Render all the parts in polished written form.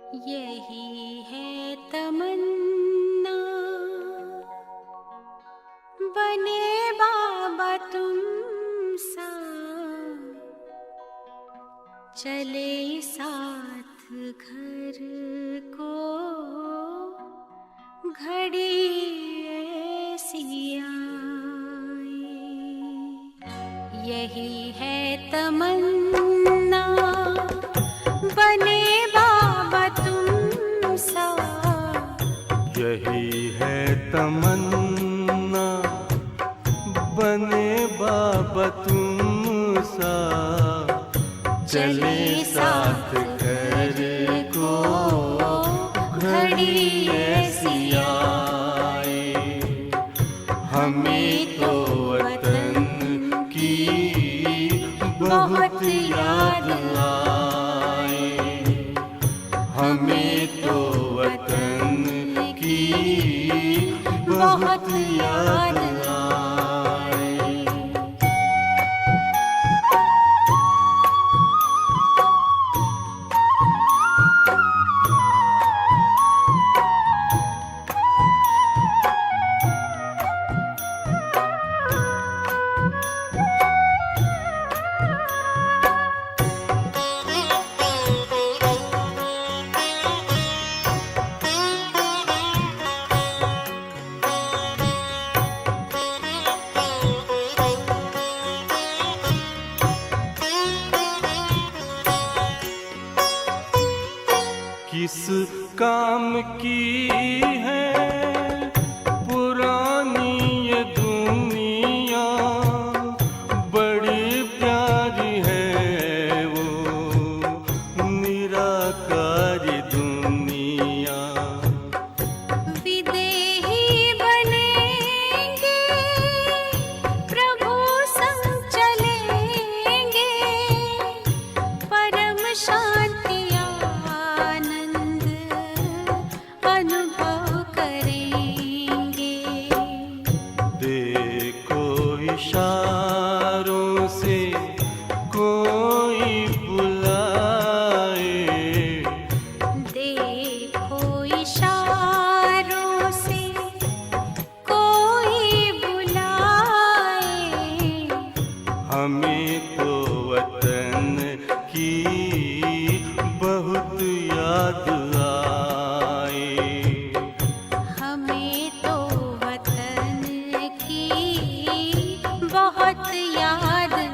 यही है तमन्ना, बने बाबा तुम सा, चले साथ घर को घड़ी ऐसी आए। यही है तमन्ना, बने बाबा तुम सा। यही है तमन्ना, बने बाबा तुम सा, चले साथ घर को घड़ी ऐसी आए। हमें तो वतन की बहुत याद आए, हमें तो वतन की बहुत याद आए। किस काम की है पुरानी ये दुनिया, बड़ी प्यारी है वो निराकारी दुनिया। विदेही बनेंगे, प्रभु संग चलेंगे, परम शांति अनुभव करेंगे। देखो इशारों से कोई बुलाए, देखो इशारों से कोई बुलाए। हमें तो वतन की बहुत याद आए, हमें तो वतन की बहुत याद आए।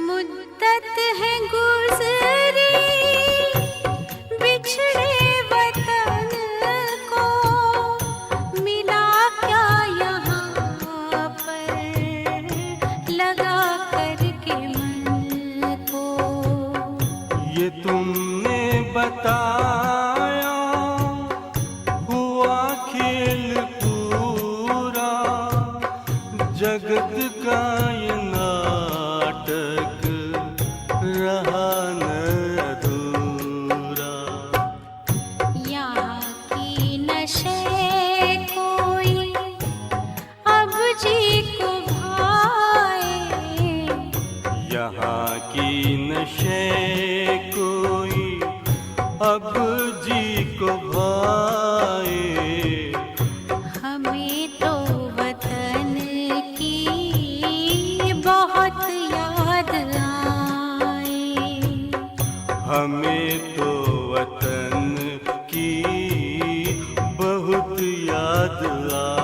मुद्दत है गुज़री बिछड़े वतन को, मिला क्या यहाँ पर लगा करके मन को। ये तुमने बताया हुआ खेल पूरा, जगत का ये नाटक रहा न अधूरा। यहाँ की नशे कोई अब जी को भाए, यहाँ की नशे कोई अब जी को भाए। हमें तो वतन की बहुत याद आए, हमें तो वतन की बहुत याद आए।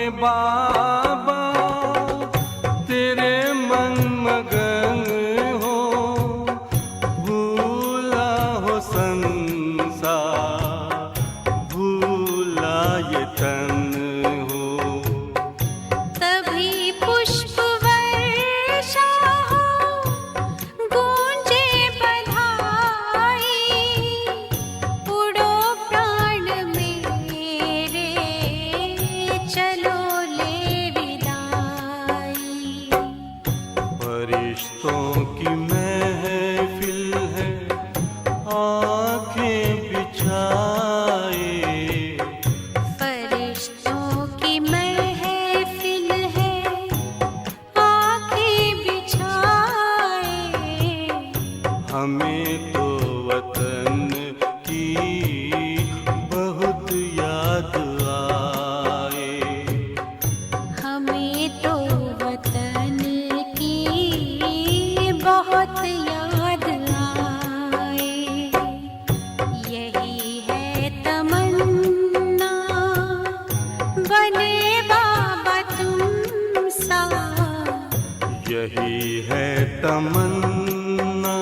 में बाबा तेरे मन मगन हो, भूला हो संसार, भूला ये तन हो। तभी पुष्प वर्षा हो, गूंजे बधाई, उड़ो प्राण मेरे, चलो ले विदाई। फरिश्तों की महफिल है, आंखें बिछाए, फरिश्तों की महफिल है, आंखें बिछाए। हमें तो वतन की बहुत याद आए। हमें तो वतन की बहुत याद आए। यही है तमन्ना, बने बाबा तुम सा। यही है तमन्ना,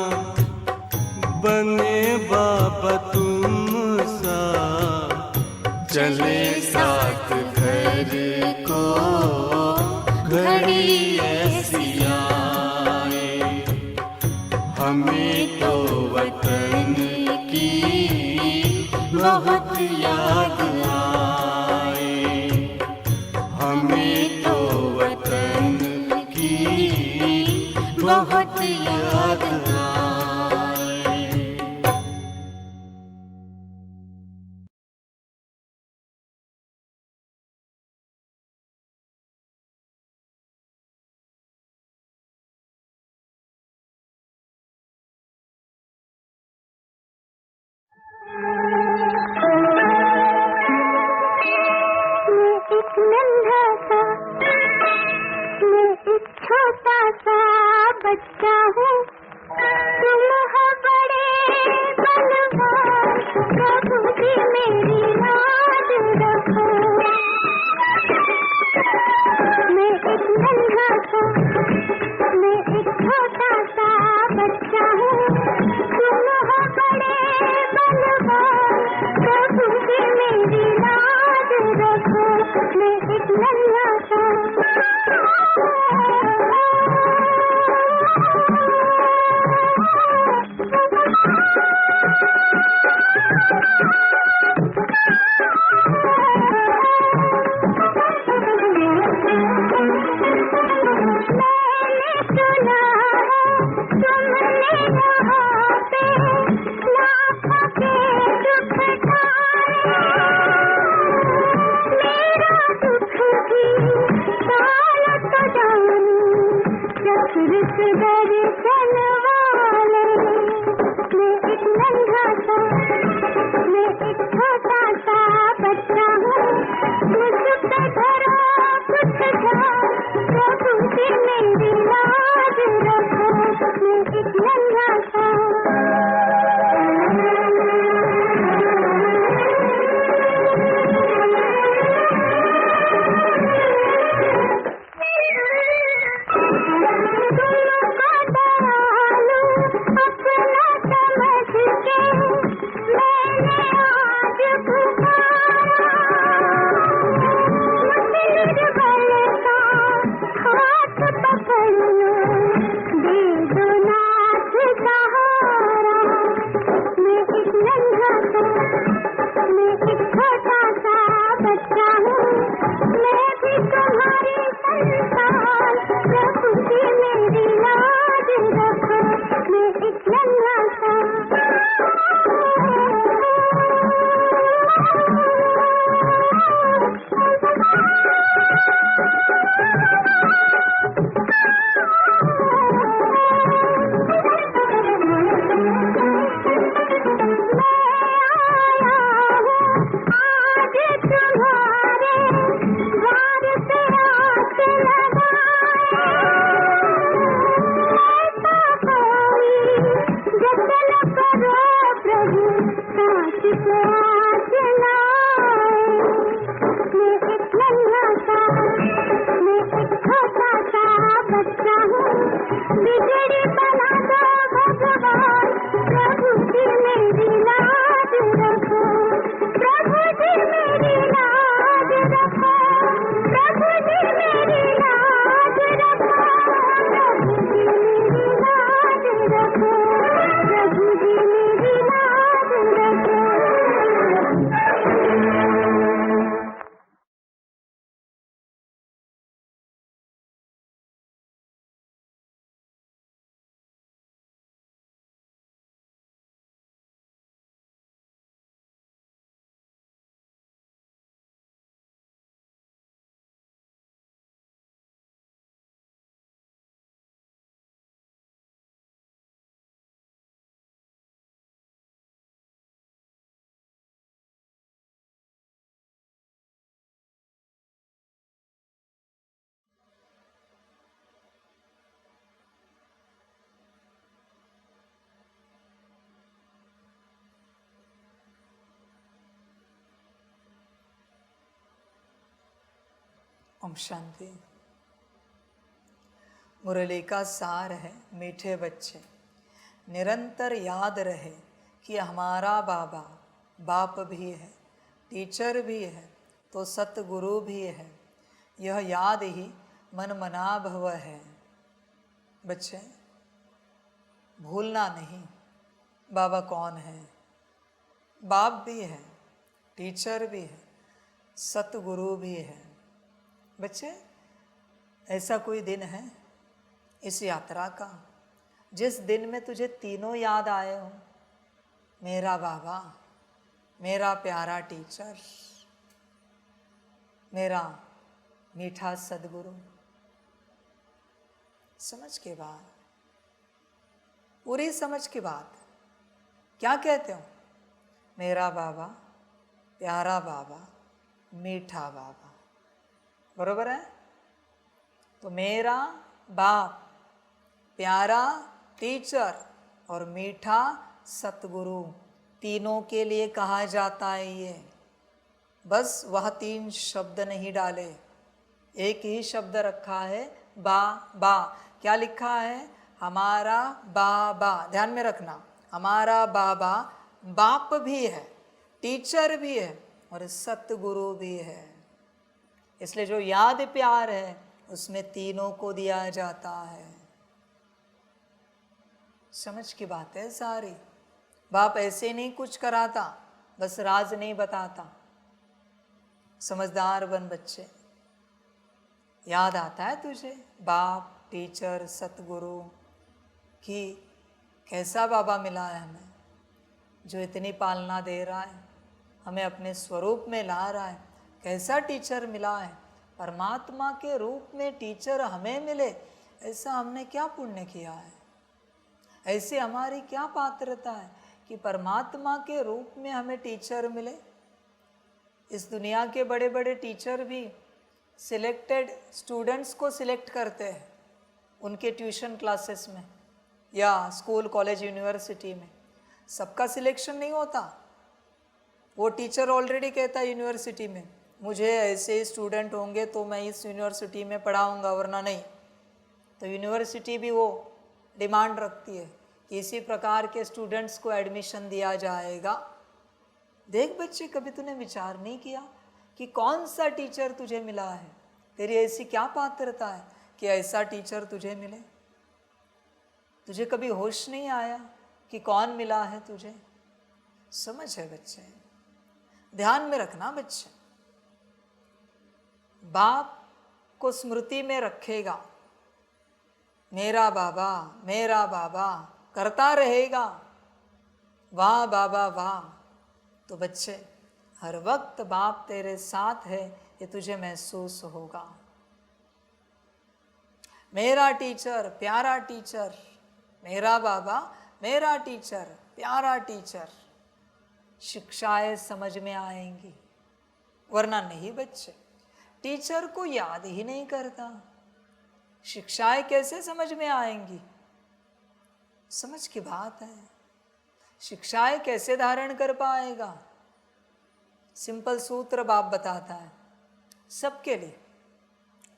बने बाबा तुम सा। चले साथ घर को घड़ी ऐसी आए, हमें तो वतन की बहुत याद आए। हमें तो वतन की बहुत याद आए। एक नन्हा सा, मैं एक छोटा सा बच्चा हूँ। तुम हो बड़े बलवान, प्रभु जी मेरी लाज रखो। मैं एक नन्हा सा, मैं एक छोटा सा बच्चा हूँ। तुम हो बड़े बलवान, प्रभु जी मेरी लाज रखो। मैं एक नन्हा सा, मैंने सुना है तुमने यहाँ पे लाखों के दुख ढाए। मेरा दुख भी डाल तो जानू, प्रकृत दर्शन वाले। मैं एक नन्हा सा, मैं एक छोटा सा बच्चा हूँ। मुझ पे धरो कुछ ध्यान, प्रभु जी मेरी लाज रखो। मैं एक नन्हा सा, तुमको दया ओम शांति। मुरली का सार है मीठे बच्चे, निरंतर याद रहे कि हमारा बाबा बाप भी है, टीचर भी है, तो सतगुरु भी है। यह याद ही मन मना भव है। बच्चे भूलना नहीं, बाबा कौन है। बाप भी है, टीचर भी है, सतगुरु भी है। बच्चे ऐसा कोई दिन है इस यात्रा का जिस दिन में तुझे तीनों याद आए हो, मेरा बाबा, मेरा प्यारा टीचर, मेरा मीठा सदगुरु। समझ के बाद, पूरी समझ की बात क्या कहते हो, मेरा बाबा, प्यारा बाबा, मीठा बाबा, बरोबर है। तो मेरा बाप, प्यारा टीचर और मीठा सतगुरु, तीनों के लिए कहा जाता है ये। बस वह तीन शब्द नहीं डाले, एक ही शब्द रखा है, बा बा। क्या लिखा है, हमारा बाबा। ध्यान में रखना, हमारा बाबा बाप भी है, टीचर भी है और सतगुरु भी है। इसलिए जो याद प्यार है उसमें तीनों को दिया जाता है। समझ की बात है सारी। बाप ऐसे नहीं कुछ कराता, बस राज नहीं बताता। समझदार बन बच्चे। याद आता है तुझे बाप, टीचर, सतगुरु कि कैसा बाबा मिला है हमें, जो इतनी पालना दे रहा है, हमें अपने स्वरूप में ला रहा है। कैसा टीचर मिला है, परमात्मा के रूप में टीचर हमें मिले। ऐसा हमने क्या पुण्य किया है, ऐसी हमारी क्या पात्रता है कि परमात्मा के रूप में हमें टीचर मिले। इस दुनिया के बड़े बड़े टीचर भी सिलेक्टेड स्टूडेंट्स को सिलेक्ट करते हैं उनके ट्यूशन क्लासेस में या स्कूल, कॉलेज, यूनिवर्सिटी में। सबका सिलेक्शन नहीं होता। वो टीचर ऑलरेडी कहता है यूनिवर्सिटी में, मुझे ऐसे स्टूडेंट होंगे तो मैं इस यूनिवर्सिटी में पढ़ाऊँगा, वरना नहीं। तो यूनिवर्सिटी भी वो डिमांड रखती है कि इसी प्रकार के स्टूडेंट्स को एडमिशन दिया जाएगा। देख बच्चे, कभी तूने विचार नहीं किया कि कौन सा टीचर तुझे मिला है, तेरी ऐसी क्या पात्रता है कि ऐसा टीचर तुझे मिले। तुझे कभी होश नहीं आया कि कौन मिला है तुझे। समझ है बच्चे, ध्यान में रखना बच्चे। बाप को स्मृति में रखेगा, मेरा बाबा करता रहेगा, वाह बाबा वाह। तो बच्चे हर वक्त बाप तेरे साथ है, ये तुझे महसूस होगा। मेरा टीचर, प्यारा टीचर, मेरा बाबा, मेरा टीचर, प्यारा टीचर, शिक्षाएं समझ में आएंगी, वरना नहीं बच्चे। टीचर को याद ही नहीं करता, शिक्षाएं कैसे समझ में आएंगी। समझ की बात है। शिक्षाएं कैसे धारण कर पाएगा। सिंपल सूत्र बाप बताता है सबके लिए।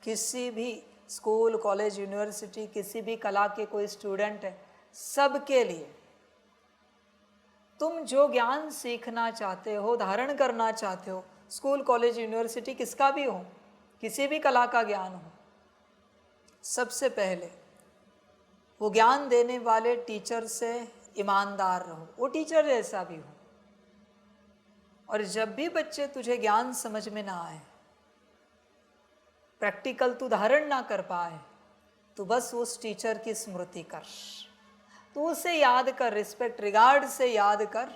किसी भी स्कूल, कॉलेज, यूनिवर्सिटी, किसी भी कला के कोई स्टूडेंट है, सबके लिए तुम जो ज्ञान सीखना चाहते हो, धारण करना चाहते हो, स्कूल, कॉलेज, यूनिवर्सिटी किसका भी हो, किसी भी कला का ज्ञान हो, सबसे पहले वो ज्ञान देने वाले टीचर से ईमानदार रहो, वो टीचर जैसा भी हो। और जब भी बच्चे तुझे ज्ञान समझ में ना आए, प्रैक्टिकल तू धारण ना कर पाए, तो बस उस टीचर की स्मृति कर, तो उसे याद कर, रिस्पेक्ट, रिगार्ड से याद कर,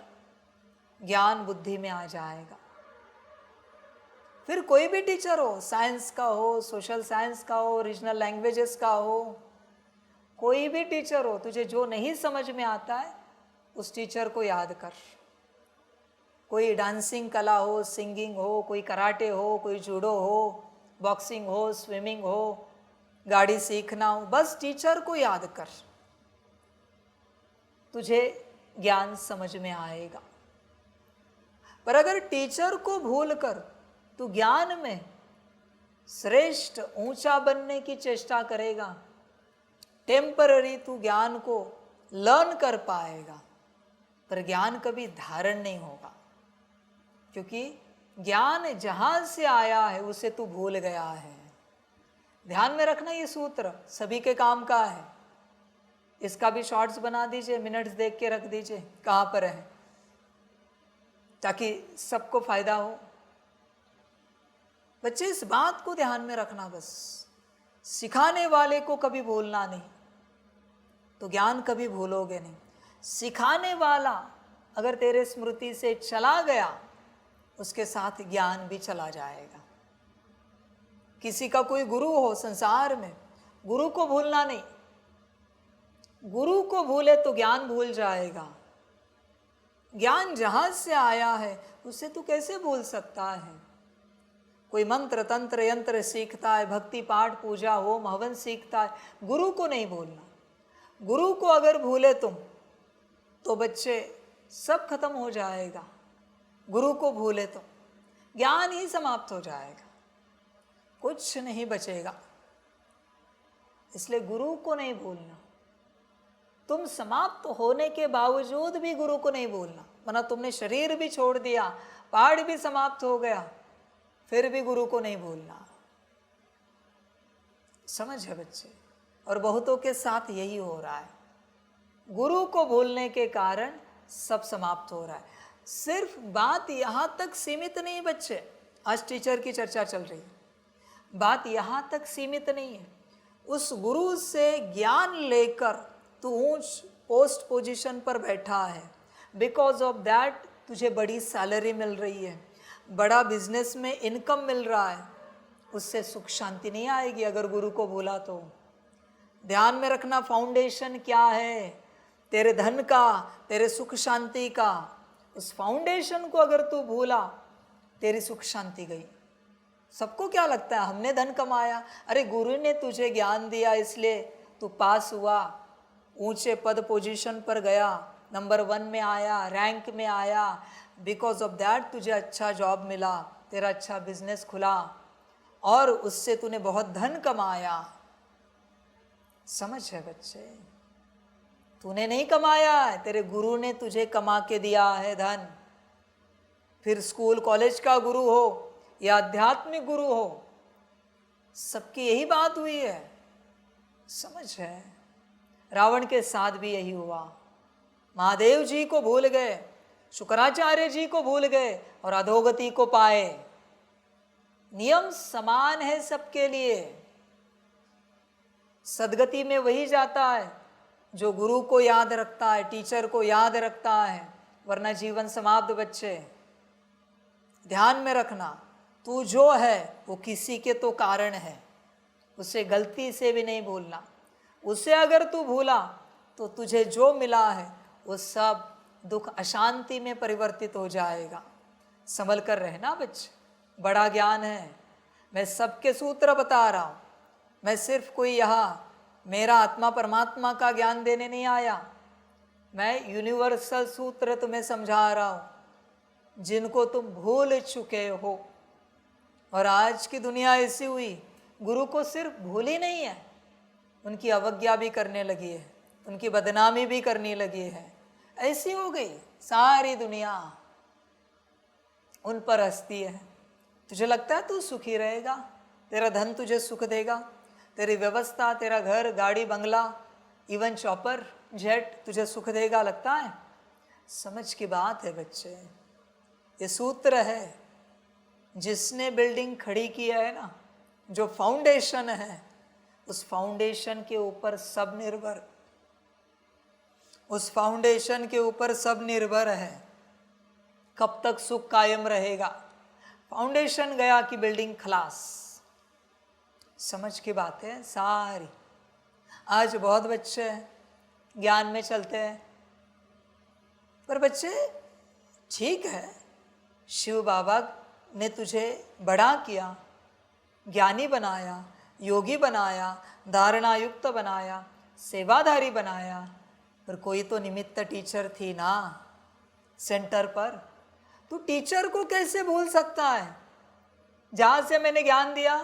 ज्ञान बुद्धि में आ जाएगा। फिर कोई भी टीचर हो, साइंस का हो, सोशल साइंस का हो, रीजनल लैंग्वेजेस का हो, कोई भी टीचर हो, तुझे जो नहीं समझ में आता है उस टीचर को याद कर। कोई डांसिंग कला हो, सिंगिंग हो, कोई कराटे हो, कोई जूडो हो, बॉक्सिंग हो, स्विमिंग हो, गाड़ी सीखना हो, बस टीचर को याद कर, तुझे ज्ञान समझ में आएगा। पर अगर टीचर को भूल कर तू ज्ञान में श्रेष्ठ ऊंचा बनने की चेष्टा करेगा, टेम्पररी तू ज्ञान को लर्न कर पाएगा, पर ज्ञान कभी धारण नहीं होगा, क्योंकि ज्ञान जहां से आया है उसे तू भूल गया है। ध्यान में रखना, ये सूत्र सभी के काम का है। इसका भी शॉर्ट्स बना दीजिए, मिनट्स देख के रख दीजिए कहाँ पर है, ताकि सबको फायदा हो। बच्चे इस बात को ध्यान में रखना, बस सिखाने वाले को कभी भूलना नहीं, तो ज्ञान कभी भूलोगे नहीं। सिखाने वाला अगर तेरे स्मृति से चला गया, उसके साथ ज्ञान भी चला जाएगा। किसी का कोई गुरु हो संसार में, गुरु को भूलना नहीं। गुरु को भूले तो ज्ञान भूल जाएगा। ज्ञान जहां से आया है उसे तू कैसे भूल सकता है? कोई मंत्र तंत्र यंत्र सीखता है, भक्ति पाठ पूजा होम हवन सीखता है, गुरु को नहीं भूलना। गुरु को अगर भूले तुम तो बच्चे सब खत्म हो जाएगा। गुरु को भूले तो ज्ञान ही समाप्त हो जाएगा, कुछ नहीं बचेगा। इसलिए गुरु को नहीं भूलना। तुम समाप्त होने के बावजूद भी गुरु को नहीं भूलना, वरना तुमने शरीर भी छोड़ दिया, पहाड़ भी समाप्त हो गया, फिर भी गुरु को नहीं भूलना। समझ है बच्चे? और बहुतों के साथ यही हो रहा है। गुरु को भूलने के कारण सब समाप्त हो रहा है। सिर्फ बात यहाँ तक सीमित नहीं बच्चे, आज टीचर की चर्चा चल रही है, बात यहाँ तक सीमित नहीं है। उस गुरु से ज्ञान लेकर तू ऊंच पोस्ट पोजीशन पर बैठा है, बिकॉज ऑफ दैट तुझे बड़ी सैलरी मिल रही है, बड़ा बिजनेस में इनकम मिल रहा है, उससे सुख शांति नहीं आएगी अगर गुरु को भूला तो। ध्यान में रखना, फाउंडेशन क्या है तेरे धन का, तेरे सुख शांति का, उस फाउंडेशन को अगर तू भूला, तेरी सुख शांति गई। सबको क्या लगता है हमने धन कमाया, अरे गुरु ने तुझे ज्ञान दिया इसलिए तू पास हुआ, ऊंचे पद पोजीशन पर गया, नंबर 1 में आया, रैंक में आया, बिकॉज ऑफ दैट तुझे अच्छा जॉब मिला, तेरा अच्छा बिजनेस खुला और उससे तूने बहुत धन कमाया। समझ है बच्चे? तूने नहीं कमाया है, तेरे गुरु ने तुझे कमा के दिया है धन। फिर स्कूल कॉलेज का गुरु हो या आध्यात्मिक गुरु हो, सबकी यही बात हुई है। समझ है? रावण के साथ भी यही हुआ। महादेव जी को भूल गए, शुक्राचार्य जी को भूल गए और अधोगति को पाए। नियम समान है सबके लिए। सदगति में वही जाता है जो गुरु को याद रखता है, टीचर को याद रखता है, वरना जीवन समाप्त बच्चे। ध्यान में रखना, तू जो है वो किसी के तो कारण है, उसे गलती से भी नहीं भूलना। उसे अगर तू भूला तो तुझे जो मिला है वो सब दुख अशांति में परिवर्तित हो जाएगा। संभल कर रहना बच्चे, बड़ा ज्ञान है। मैं सबके सूत्र बता रहा हूँ, मैं सिर्फ कोई यहाँ मेरा आत्मा परमात्मा का ज्ञान देने नहीं आया, मैं यूनिवर्सल सूत्र तुम्हें समझा रहा हूँ जिनको तुम भूल चुके हो। और आज की दुनिया ऐसी हुई, गुरु को सिर्फ भूल ही नहीं है, उनकी अवज्ञा भी करने लगी है, उनकी बदनामी भी करने लगी है। ऐसी हो गई सारी दुनिया, उन पर हंसती है। तुझे लगता है तू सुखी रहेगा, तेरा धन तुझे सुख देगा, तेरी व्यवस्था, तेरा घर गाड़ी बंगला, इवन चॉपर जेट तुझे सुख देगा लगता है? समझ की बात है बच्चे, ये सूत्र है। जिसने बिल्डिंग खड़ी की है ना, जो फाउंडेशन है, उस फाउंडेशन के ऊपर सब निर्भर, उस फाउंडेशन के ऊपर सब निर्भर है। कब तक सुख कायम रहेगा? फाउंडेशन गया कि बिल्डिंग खलास। समझ की बात है सारी। आज बहुत बच्चे ज्ञान में चलते हैं, पर बच्चे ठीक है, शिव बाबा ने तुझे बड़ा किया, ज्ञानी बनाया, योगी बनाया, धारणायुक्त बनाया, सेवाधारी बनाया, पर कोई तो निमित्त टीचर थी ना सेंटर पर। तू टीचर को कैसे भूल सकता है? जहाँ से मैंने ज्ञान दिया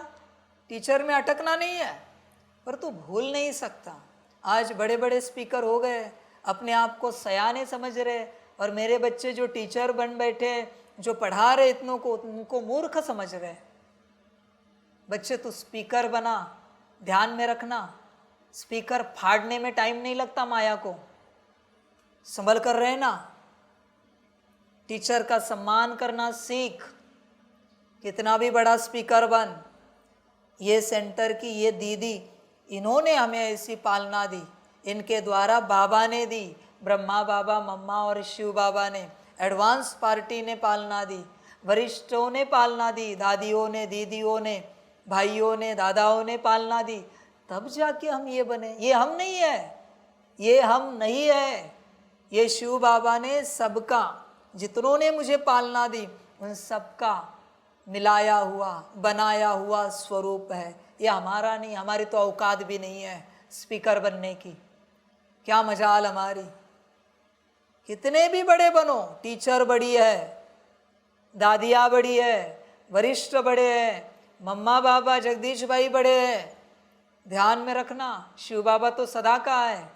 टीचर में अटकना नहीं है, पर तू भूल नहीं सकता। आज बड़े बड़े स्पीकर हो गए, अपने आप को सयाने समझ रहे, और मेरे बच्चे जो टीचर बन बैठे, जो पढ़ा रहे इतनों को, उनको मूर्ख समझ रहे। बच्चे तू स्पीकर बना, ध्यान में रखना, स्पीकर फाड़ने में टाइम नहीं लगता माया को, संभल कर रहना। टीचर का सम्मान करना सीख, कितना भी बड़ा स्पीकर बन। ये सेंटर की ये दीदी, इन्होंने हमें ऐसी पालना दी, इनके द्वारा बाबा ने दी, ब्रह्मा बाबा, मम्मा और शिव बाबा ने, एडवांस पार्टी ने पालना दी, वरिष्ठों ने पालना दी, दादियों ने, दीदियों ने, भाइयों ने, दादाओं ने पालना दी, तब जाके हम ये बने। ये हम नहीं है, ये हम नहीं है, ये शिव बाबा ने सबका, जितनों ने मुझे पालना दी, उन सबका मिलाया हुआ, बनाया हुआ स्वरूप है। ये हमारा नहीं, हमारी तो औकात भी नहीं है स्पीकर बनने की। क्या मजाल हमारी, कितने भी बड़े बनो, टीचर बड़ी है, दादिया बड़ी है, वरिष्ठ बड़े हैं, मम्मा बाबा जगदीश भाई बड़े हैं, ध्यान में रखना, शिव बाबा तो सदा का है।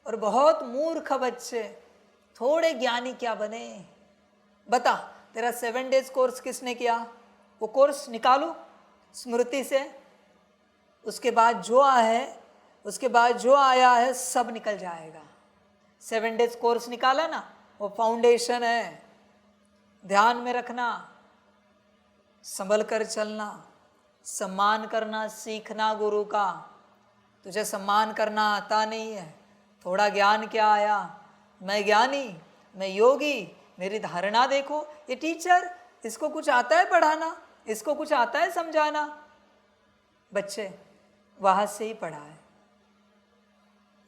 और बहुत मूर्ख बच्चे, थोड़े ज्ञानी क्या बने। बता, तेरा 7 डेज कोर्स किसने किया? वो कोर्स निकालो स्मृति से, उसके बाद जो आया है सब निकल जाएगा। 7 डेज कोर्स निकाला ना, वो फाउंडेशन है। ध्यान में रखना, संभल कर चलना, सम्मान करना सीखना गुरु का। तुझे सम्मान करना आता नहीं है, थोड़ा ज्ञान क्या आया, मैं ज्ञानी, मैं योगी, मेरी धारणा देखो। ये टीचर, इसको कुछ आता है पढ़ाना, इसको कुछ आता है समझाना। बच्चे वहाँ से ही पढ़ा है,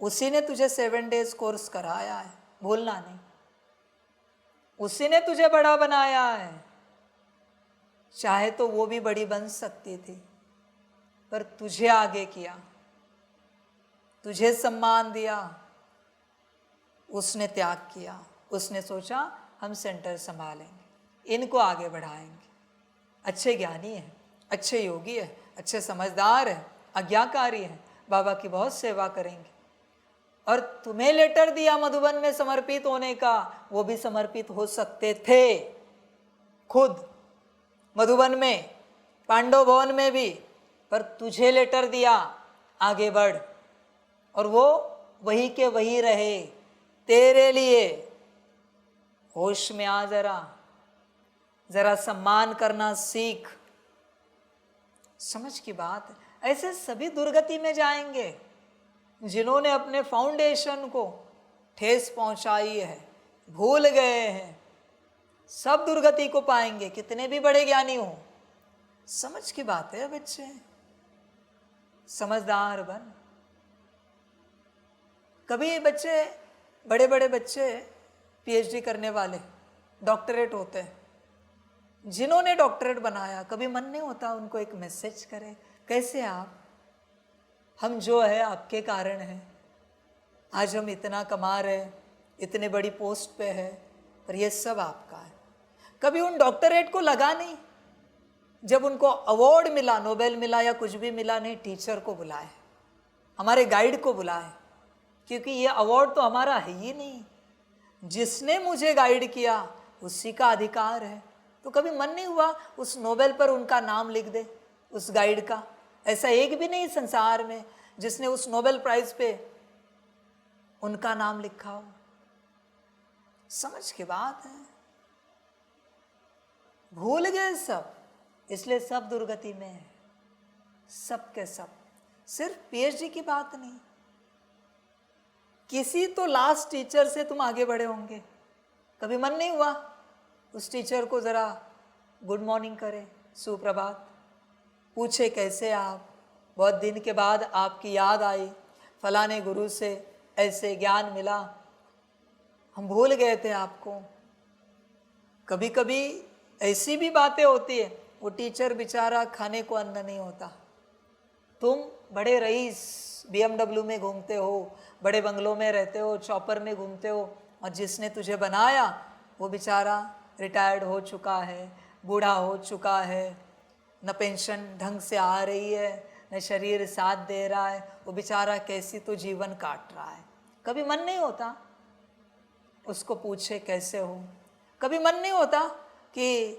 उसी ने तुझे 7 डेज कोर्स कराया है, भूलना नहीं। उसी ने तुझे बड़ा बनाया है। चाहे तो वो भी बड़ी बन सकती थी, पर तुझे आगे किया, तुझे सम्मान दिया, उसने त्याग किया। उसने सोचा हम सेंटर संभालेंगे, इनको आगे बढ़ाएंगे। अच्छे ज्ञानी है, अच्छे योगी है, अच्छे समझदार है, आज्ञाकारी है, बाबा की बहुत सेवा करेंगे। और तुम्हें लेटर दिया मधुबन में समर्पित होने का, वो भी समर्पित हो सकते थे खुद मधुबन में, पांडव भवन में भी, पर तुझे लेटर दिया आगे बढ़, और वो वही के वही रहे तेरे लिए। होश में आ, जरा सम्मान करना सीख। समझ की बात है। ऐसे सभी दुर्गति में जाएंगे जिन्होंने अपने फाउंडेशन को ठेस पहुंचाई है, भूल गए हैं, सब दुर्गति को पाएंगे, कितने भी बड़े ज्ञानी हो। समझ की बात है बच्चे, समझदार बन। कभी बच्चे, बड़े बड़े बच्चे पीएचडी करने वाले, डॉक्टरेट होते हैं, जिन्होंने डॉक्टरेट बनाया, कभी मन नहीं होता उनको एक मैसेज करे, कैसे आप, हम जो है आपके कारण हैं, आज हम इतना कमा रहे, इतने बड़ी पोस्ट पे है, पर ये सब आपका है। कभी उन डॉक्टरेट को लगा नहीं, जब उनको अवार्ड मिला, नोबेल मिला या कुछ भी मिला नहीं, टीचर को बुलाए, हमारे गाइड को बुलाए, क्योंकि ये अवार्ड तो हमारा है ही नहीं, जिसने मुझे गाइड किया उसी का अधिकार है। तो कभी मन नहीं हुआ उस नोबेल पर उनका नाम लिख दे, उस गाइड का? ऐसा एक भी नहीं संसार में जिसने उस नोबेल प्राइज पे उनका नाम लिखा हो। समझ की बात है, भूल गए सब, इसलिए सब दुर्गति में है, सब के सब। सिर्फ पीएचडी की बात नहीं, किसी तो लास्ट टीचर से तुम आगे बढ़े होंगे, कभी मन नहीं हुआ उस टीचर को जरा गुड मॉर्निंग करे, सुप्रभात, पूछे कैसे आप, बहुत दिन के बाद आपकी याद आई, फलाने गुरु से ऐसे ज्ञान मिला, हम भूल गए थे आपको। कभी कभी ऐसी भी बातें होती है, वो टीचर बेचारा खाने को अन्न नहीं होता, तुम बड़े रईस BMW में घूमते हो, बड़े बंगलों में रहते हो, चॉपर में घूमते हो, और जिसने तुझे बनाया वो बेचारा रिटायर्ड हो चुका है, बूढ़ा हो चुका है, न पेंशन ढंग से आ रही है, न शरीर साथ दे रहा है, वो बेचारा कैसी तो जीवन काट रहा है। कभी मन नहीं होता उसको पूछे कैसे हो? कभी मन नहीं होता कि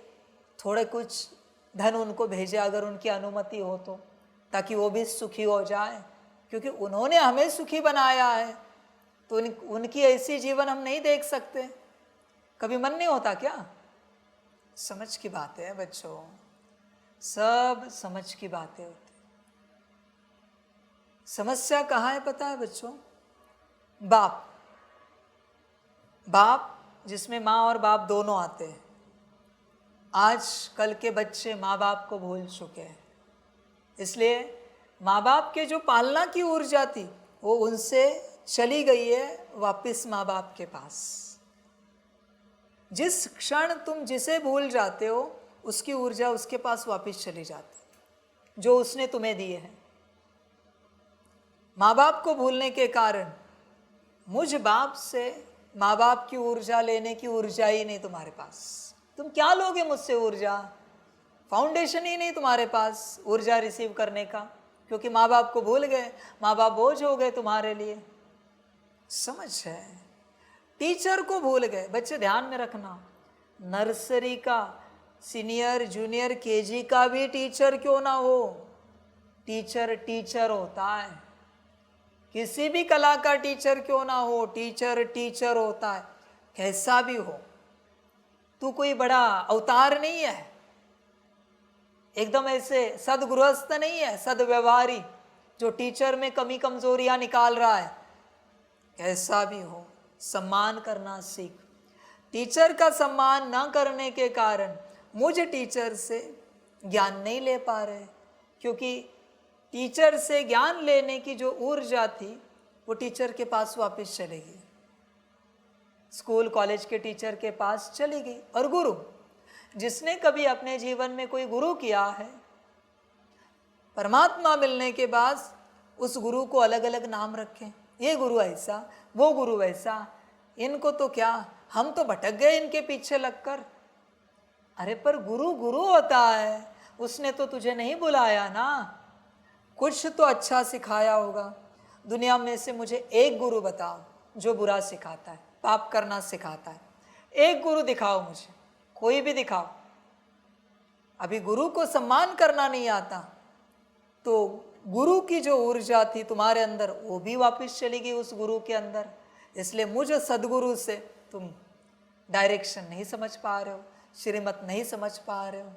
थोड़े कुछ धन उनको भेजे अगर उनकी अनुमति हो तो, ताकि वो भी सुखी हो जाए, क्योंकि उन्होंने हमें सुखी बनाया है, तो उनकी ऐसी जीवन हम नहीं देख सकते। कभी मन नहीं होता क्या? समझ की बातें है बच्चों, सब समझ की बातें होती। समस्या कहाँ है पता है बच्चों? बाप जिसमें माँ और बाप दोनों आते हैं। आज कल के बच्चे माँ बाप को भूल चुके हैं, इसलिए माँ बाप के जो पालना की ऊर्जा थी वो उनसे चली गई है वापस माँ बाप के पास। जिस क्षण तुम जिसे भूल जाते हो उसकी ऊर्जा उसके पास वापस चली जाती जो उसने तुम्हें दिए हैं। माँ बाप को भूलने के कारण मुझ बाप से माँ बाप की ऊर्जा लेने की ऊर्जा ही नहीं तुम्हारे पास। तुम क्या लोगे मुझसे ऊर्जा? फाउंडेशन ही नहीं तुम्हारे पास ऊर्जा रिसीव करने का, क्योंकि माँ बाप को भूल गए, माँ बाप बोझ हो गए तुम्हारे लिए। समझ है? टीचर को भूल गए। बच्चे ध्यान में रखना, नर्सरी का, सीनियर, जूनियर, केजी का भी टीचर क्यों ना हो, टीचर टीचर होता है। किसी भी कला का टीचर क्यों ना हो, टीचर टीचर होता है, कैसा भी हो। तू कोई बड़ा अवतार नहीं है, एकदम ऐसे सदगृहस्थ नहीं है, सदव्यवहारी जो टीचर में कमी कमजोरियां निकाल रहा है। कैसा भी हो, सम्मान करना सीख। टीचर का सम्मान न करने के कारण मुझे टीचर से ज्ञान नहीं ले पा रहे, क्योंकि टीचर से ज्ञान लेने की जो ऊर्जा थी वो टीचर के पास वापस चली गई, स्कूल कॉलेज के टीचर के पास चली गई। और गुरु, जिसने कभी अपने जीवन में कोई गुरु किया है, परमात्मा मिलने के बाद उस गुरु को अलग अलग नाम रखें, ये गुरु ऐसा, वो गुरु वैसा, इनको तो क्या, हम तो भटक गए इनके पीछे लगकर। अरे पर गुरु गुरु होता है, उसने तो तुझे नहीं बुलाया ना, कुछ तो अच्छा सिखाया होगा। दुनिया में से मुझे एक गुरु बताओ जो बुरा सिखाता है, पाप करना सिखाता है। एक गुरु दिखाओ मुझे, कोई भी दिखाओ। अभी गुरु को सम्मान करना नहीं आता तो गुरु की जो ऊर्जा थी तुम्हारे अंदर वो भी वापस चली गई उस गुरु के अंदर। इसलिए मुझे सदगुरु से तुम डायरेक्शन नहीं समझ पा रहे हो, श्रीमत नहीं समझ पा रहे हो।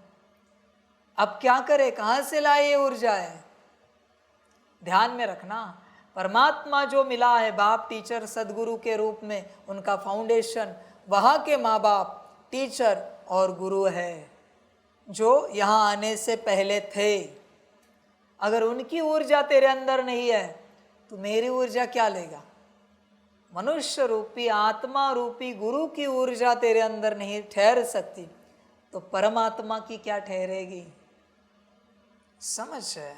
अब क्या करे, कहाँ से लाए ये ऊर्जा है? ध्यान में रखना, परमात्मा जो मिला है बाप, टीचर, सदगुरु के रूप में, उनका फाउंडेशन वहाँ के माँ बाप, टीचर और गुरु है जो यहाँ आने से पहले थे। अगर उनकी ऊर्जा तेरे अंदर नहीं है तो मेरी ऊर्जा क्या लेगा? मनुष्य रूपी, आत्मा रूपी गुरु की ऊर्जा तेरे अंदर नहीं ठहर सकती तो परमात्मा की क्या ठहरेगी? समझ है?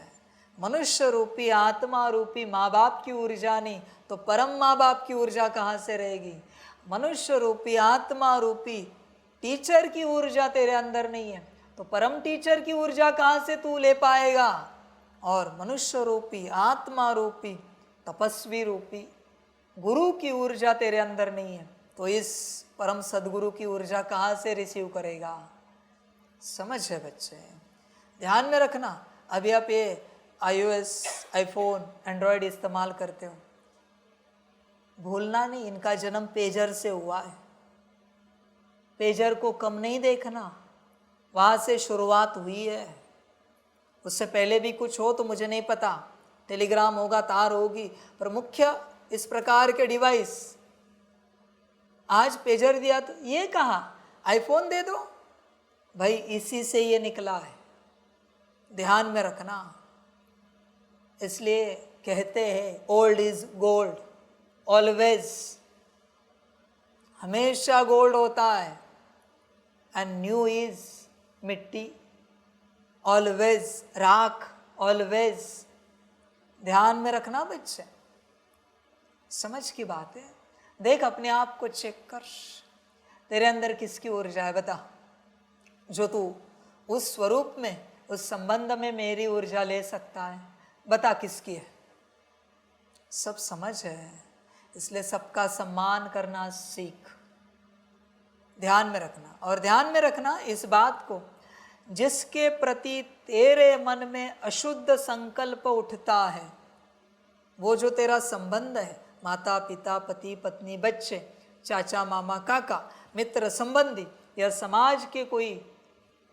मनुष्य रूपी, आत्मा रूपी माँ बाप की ऊर्जा नहीं तो परम माँ बाप की ऊर्जा कहाँ से रहेगी? मनुष्य रूपी, आत्मा रूपी टीचर की ऊर्जा तेरे अंदर नहीं है तो परम टीचर की ऊर्जा कहाँ से तू ले पाएगा? और मनुष्य रूपी, आत्मा रूपी, तपस्वी रूपी गुरु की ऊर्जा तेरे अंदर नहीं है तो इस परम सदगुरु की ऊर्जा कहाँ से रिसीव करेगा? समझ है बच्चे? ध्यान में रखना। अभी आप ये iOS, आईफोन, एंड्रॉयड इस्तेमाल करते हो, भूलना नहीं इनका जन्म पेजर से हुआ है। पेजर को कम नहीं देखना, वहाँ से शुरुआत हुई है। उससे पहले भी कुछ हो तो मुझे नहीं पता, टेलीग्राम होगा, तार होगी, पर मुख्य इस प्रकार के डिवाइस। आज पेजर दिया तो ये कहा आईफोन दे दो, भाई इसी से ये निकला है। ध्यान में रखना। इसलिए कहते हैं ओल्ड इज गोल्ड, ऑलवेज, हमेशा गोल्ड होता है, एंड न्यू इज मिट्टी, ऑलवेज राख, ऑलवेज। ध्यान में रखना बच्चे, समझ की बात है। देख अपने आप को चेक कर, तेरे अंदर किसकी ऊर्जा है बता, जो तू उस स्वरूप में उस संबंध में मेरी ऊर्जा ले सकता है, बता किसकी है। सब समझ है, इसलिए सबका सम्मान करना सीख, ध्यान में रखना। और ध्यान में रखना इस बात को, जिसके प्रति तेरे मन में अशुद्ध संकल्प उठता है, वो जो तेरा संबंध है, माता पिता, पति पत्नी, बच्चे, चाचा मामा काका, मित्र संबंधी, या समाज के कोई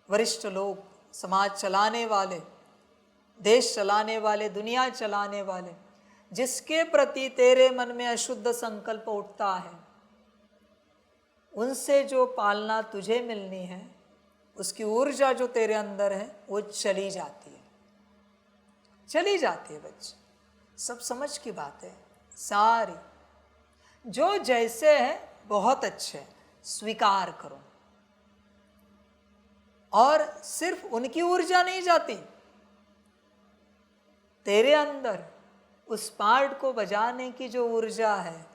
वरिष्ठ लोग, समाज चलाने वाले, देश चलाने वाले, दुनिया चलाने वाले, जिसके प्रति तेरे मन में अशुद्ध संकल्प उठता है, उनसे जो पालना तुझे मिलनी है, उसकी ऊर्जा जो तेरे अंदर है वो चली जाती है, चली जाती है बच्चे। सब समझ की बात है सारी। जो जैसे है बहुत अच्छे, स्वीकार करो। और सिर्फ उनकी ऊर्जा नहीं जाती, तेरे अंदर उस पार्ट को बजाने की जो ऊर्जा है,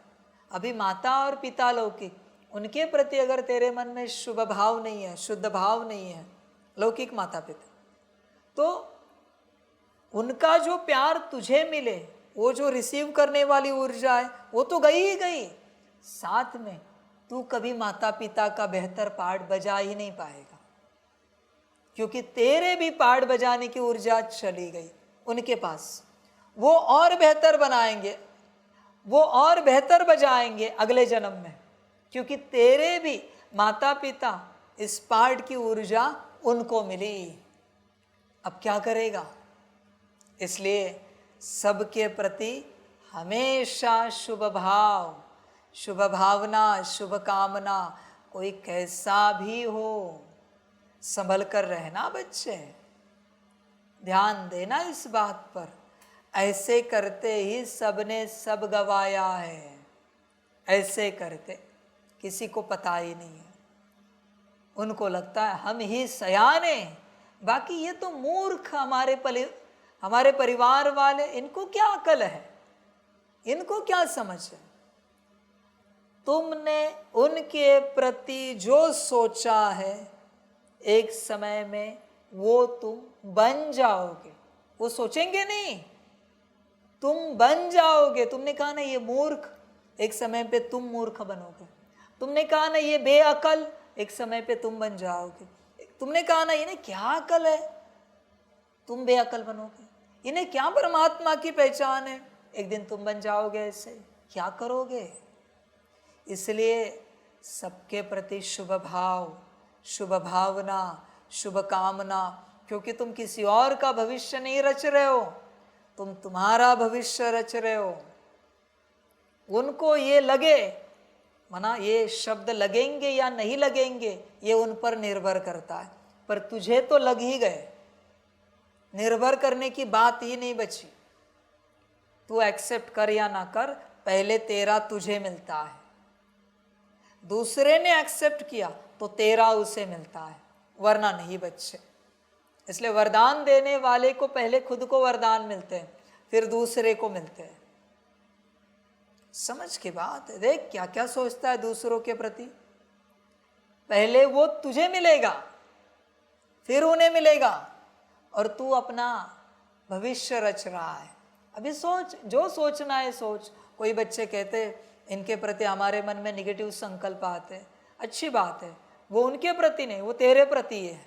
अभी माता और पिता लौकिक, उनके प्रति अगर तेरे मन में शुभ भाव नहीं है, शुद्ध भाव नहीं है, लौकिक माता पिता, तो उनका जो प्यार तुझे मिले, वो जो रिसीव करने वाली ऊर्जा है, वो तो गई ही गई। साथ में तू कभी माता पिता का बेहतर पार्ट बजा ही नहीं पाएगा, क्योंकि तेरे भी पार्ट बजाने की ऊर्जा चली गई उनके पास। वो और बेहतर बनाएंगे, वो और बेहतर बजाएंगे अगले जन्म में, क्योंकि तेरे भी माता पिता इस पार्ट की ऊर्जा उनको मिली। अब क्या करेगा? इसलिए सबके प्रति हमेशा शुभ भाव, शुभ भावना, शुभ कामना, कोई कैसा भी हो, संभल कर रहना बच्चे, ध्यान देना इस बात पर। ऐसे करते ही सबने सब गवाया है, ऐसे करते किसी को पता ही नहीं है। उनको लगता है हम ही सयाने, बाकी ये तो मूर्ख हमारे परिवार वाले, इनको क्या अकल है, इनको क्या समझ है। तुमने उनके प्रति जो सोचा है, एक समय में वो तुम बन जाओगे। वो सोचेंगे नहीं, तुम बन जाओगे। तुमने कहा ना ये मूर्ख, एक समय पे तुम मूर्ख बनोगे। तुमने कहा ना ये बेअकल, एक समय पे तुम बन जाओगे। तुमने कहा ना इन्हें क्या अकल है, तुम बेअकल बनोगे। इन्हें क्या परमात्मा की पहचान है, एक दिन तुम बन जाओगे। ऐसे क्या करोगे? इसलिए सबके प्रति शुभ भाव, शुभ भावना, शुभ कामना, क्योंकि तुम किसी और का भविष्य नहीं रच रहे हो, तुम तुम्हारा भविष्य रच रहे हो। उनको ये लगे, माना ये शब्द लगेंगे या नहीं लगेंगे, ये उन पर निर्भर करता है, पर तुझे तो लग ही गए। निर्भर करने की बात ही नहीं बची। तू एक्सेप्ट कर या ना कर, पहले तेरा तुझे मिलता है। दूसरे ने एक्सेप्ट किया तो तेरा उसे मिलता है, वरना नहीं बच्चे। इसलिए वरदान देने वाले को पहले खुद को वरदान मिलते हैं, फिर दूसरे को मिलते हैं। समझ की बात है। देख क्या क्या सोचता है दूसरों के प्रति। पहले वो तुझे मिलेगा, फिर उन्हें मिलेगा, और तू अपना भविष्य रच रहा है। अभी सोच, जो सोचना है सोच। कोई बच्चे कहते इनके प्रति हमारे मन में निगेटिव संकल्प आते, अच्छी बात है, वो उनके प्रति नहीं, वो तेरे प्रति है।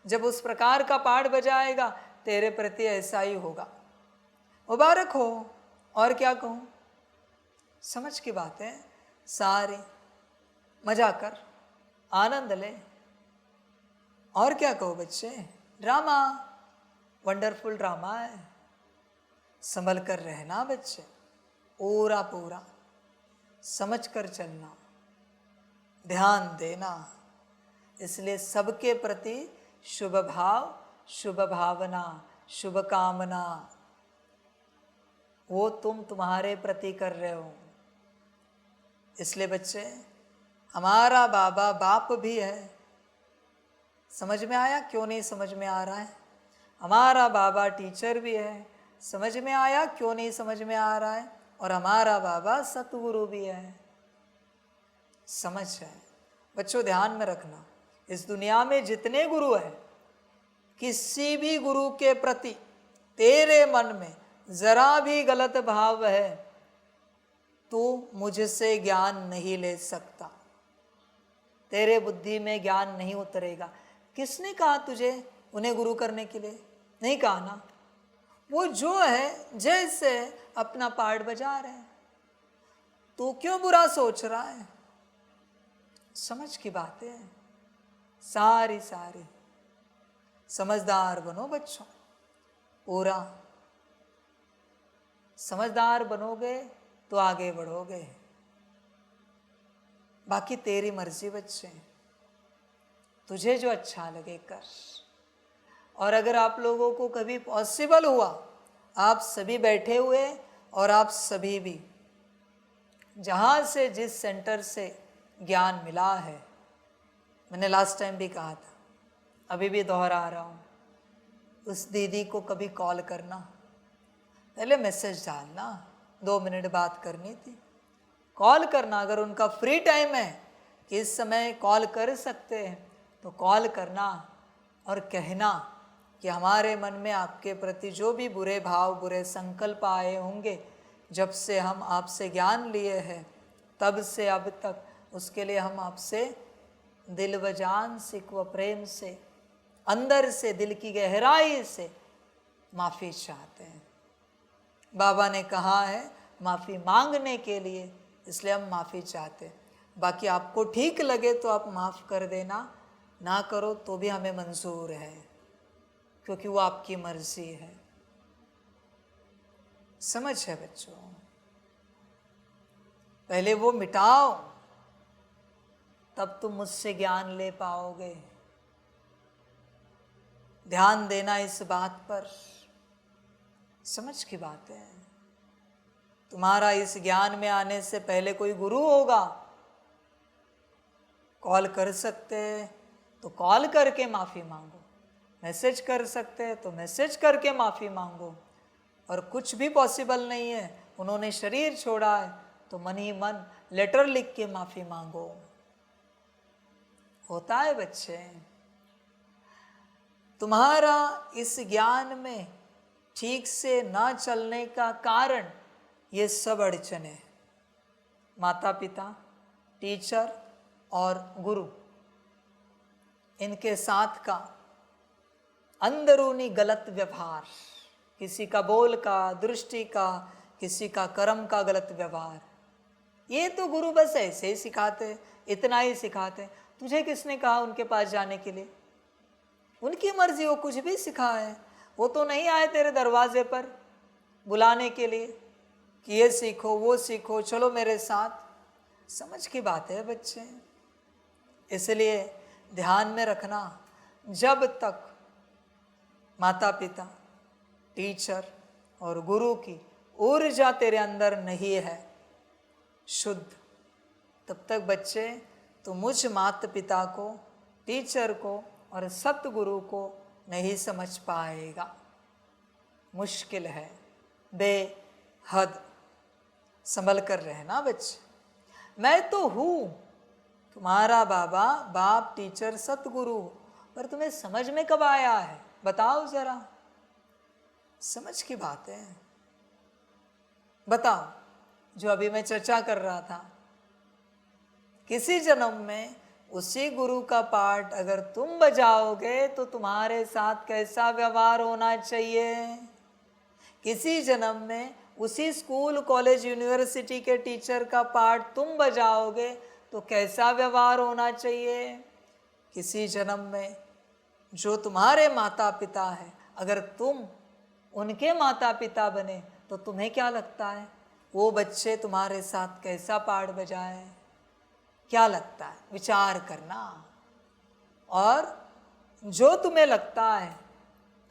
जब उस प्रकार का पाठ बजाएगा, तेरे प्रति ऐसा ही होगा। मुबारक हो, और क्या कहूँ। समझ की बात है सारी। मजा कर, आनंद ले, और क्या कहो बच्चे। ड्रामा, वंडरफुल ड्रामा है। संभल कर रहना बच्चे, पूरा पूरा समझ कर चलना, ध्यान देना। इसलिए सबके प्रति शुभ भाव, शुभ भावना, शुभ कामना, वो तुम तुम्हारे प्रति कर रहे हो। इसलिए बच्चे, हमारा बाबा बाप भी है। समझ में आया? क्यों नहीं समझ में आ रहा है? हमारा बाबा टीचर भी है। समझ में आया? क्यों नहीं समझ में आ रहा है? और हमारा बाबा सतगुरु भी है। समझ है बच्चों, ध्यान में रखना। इस दुनिया में जितने गुरु हैं, किसी भी गुरु के प्रति तेरे मन में जरा भी गलत भाव है, तू मुझसे ज्ञान नहीं ले सकता, तेरे बुद्धि में ज्ञान नहीं उतरेगा। किसने कहा तुझे उन्हें गुरु करने के लिए? नहीं कहा ना। वो जो है जैसे अपना पार्ट बजा रहे हैं, तू क्यों बुरा सोच रहा है? समझ की बातें हैं सारी सारी। समझदार बनो बच्चों, पूरा समझदार बनोगे तो आगे बढ़ोगे। बाकी तेरी मर्जी बच्चे, तुझे जो अच्छा लगे कर। और अगर आप लोगों को कभी पॉसिबल हुआ, आप सभी बैठे हुए और आप सभी भी जहाँ से जिस सेंटर से ज्ञान मिला है, मैंने लास्ट टाइम भी कहा था, अभी भी दोहरा रहा हूँ, उस दीदी को कभी कॉल करना, पहले मैसेज डालना, 2 मिनट बात करनी थी, कॉल करना। अगर उनका फ्री टाइम है कि इस समय कॉल कर सकते हैं तो कॉल करना और कहना कि हमारे मन में आपके प्रति जो भी बुरे भाव, बुरे संकल्प आए होंगे जब से हम आपसे ज्ञान लिए हैं तब से अब तक, उसके लिए हम आपसे दिल व जान, सिक व प्रेम से, अंदर से, दिल की गहराई से माफ़ी चाहते हैं। बाबा ने कहा है माफ़ी मांगने के लिए, इसलिए हम माफ़ी चाहते हैं। बाकी आपको ठीक लगे तो आप माफ़ कर देना, ना करो तो भी हमें मंजूर है, क्योंकि वो आपकी मर्जी है। समझ है बच्चों? पहले वो मिटाओ, तब तुम मुझसे ज्ञान ले पाओगे। ध्यान देना इस बात पर। समझ की बात है। तुम्हारा इस ज्ञान में आने से पहले कोई गुरु होगा, कॉल कर सकते हैं तो कॉल करके माफ़ी मांगो, मैसेज कर सकते हैं तो मैसेज करके माफ़ी मांगो। और कुछ भी पॉसिबल नहीं है, उन्होंने शरीर छोड़ा है तो मन ही मन लेटर लिख के माफ़ी मांगो। होता है बच्चे। तुम्हारा इस ज्ञान में ठीक से ना चलने का कारण ये सब अड़चने, माता पिता, टीचर और गुरु, इनके साथ का अंदरूनी गलत व्यवहार, किसी का बोल का, दृष्टि का, किसी का कर्म का गलत व्यवहार, ये तो गुरु बस ऐसे ही सिखाते, इतना ही सिखाते। तुझे किसने कहा उनके पास जाने के लिए? उनकी मर्जी, वो कुछ भी सिखाए। वो तो नहीं आए तेरे दरवाजे पर बुलाने के लिए कि ये सीखो, वो सीखो, चलो मेरे साथ। समझ की बात है बच्चे। इसलिए ध्यान में रखना, जब तक माता पिता, टीचर और गुरु की ऊर्जा तेरे अंदर नहीं है शुद्ध, तब तक बच्चे तो मुझ माता पिता को, टीचर को और सतगुरु को नहीं समझ पाएगा। मुश्किल है, बेहद। संभल कर रहना बच्चे। मैं तो हूँ तुम्हारा बाबा, बाप, टीचर, सतगुरु, पर तुम्हें समझ में कब आया है? बताओ जरा। समझ की बात है। बताओ, जो अभी मैं चर्चा कर रहा था, किसी जन्म में उसी गुरु का पाठ अगर तुम बजाओगे तो तुम्हारे साथ कैसा व्यवहार होना चाहिए? किसी जन्म में उसी स्कूल, कॉलेज, यूनिवर्सिटी के टीचर का पाठ तुम बजाओगे तो कैसा व्यवहार होना चाहिए? किसी जन्म में जो तुम्हारे माता पिता है, अगर तुम उनके माता पिता बने तो तुम्हें क्या लगता है वो बच्चे तुम्हारे साथ कैसा पाठ बजाए? क्या लगता है? विचार करना। और जो तुम्हें लगता है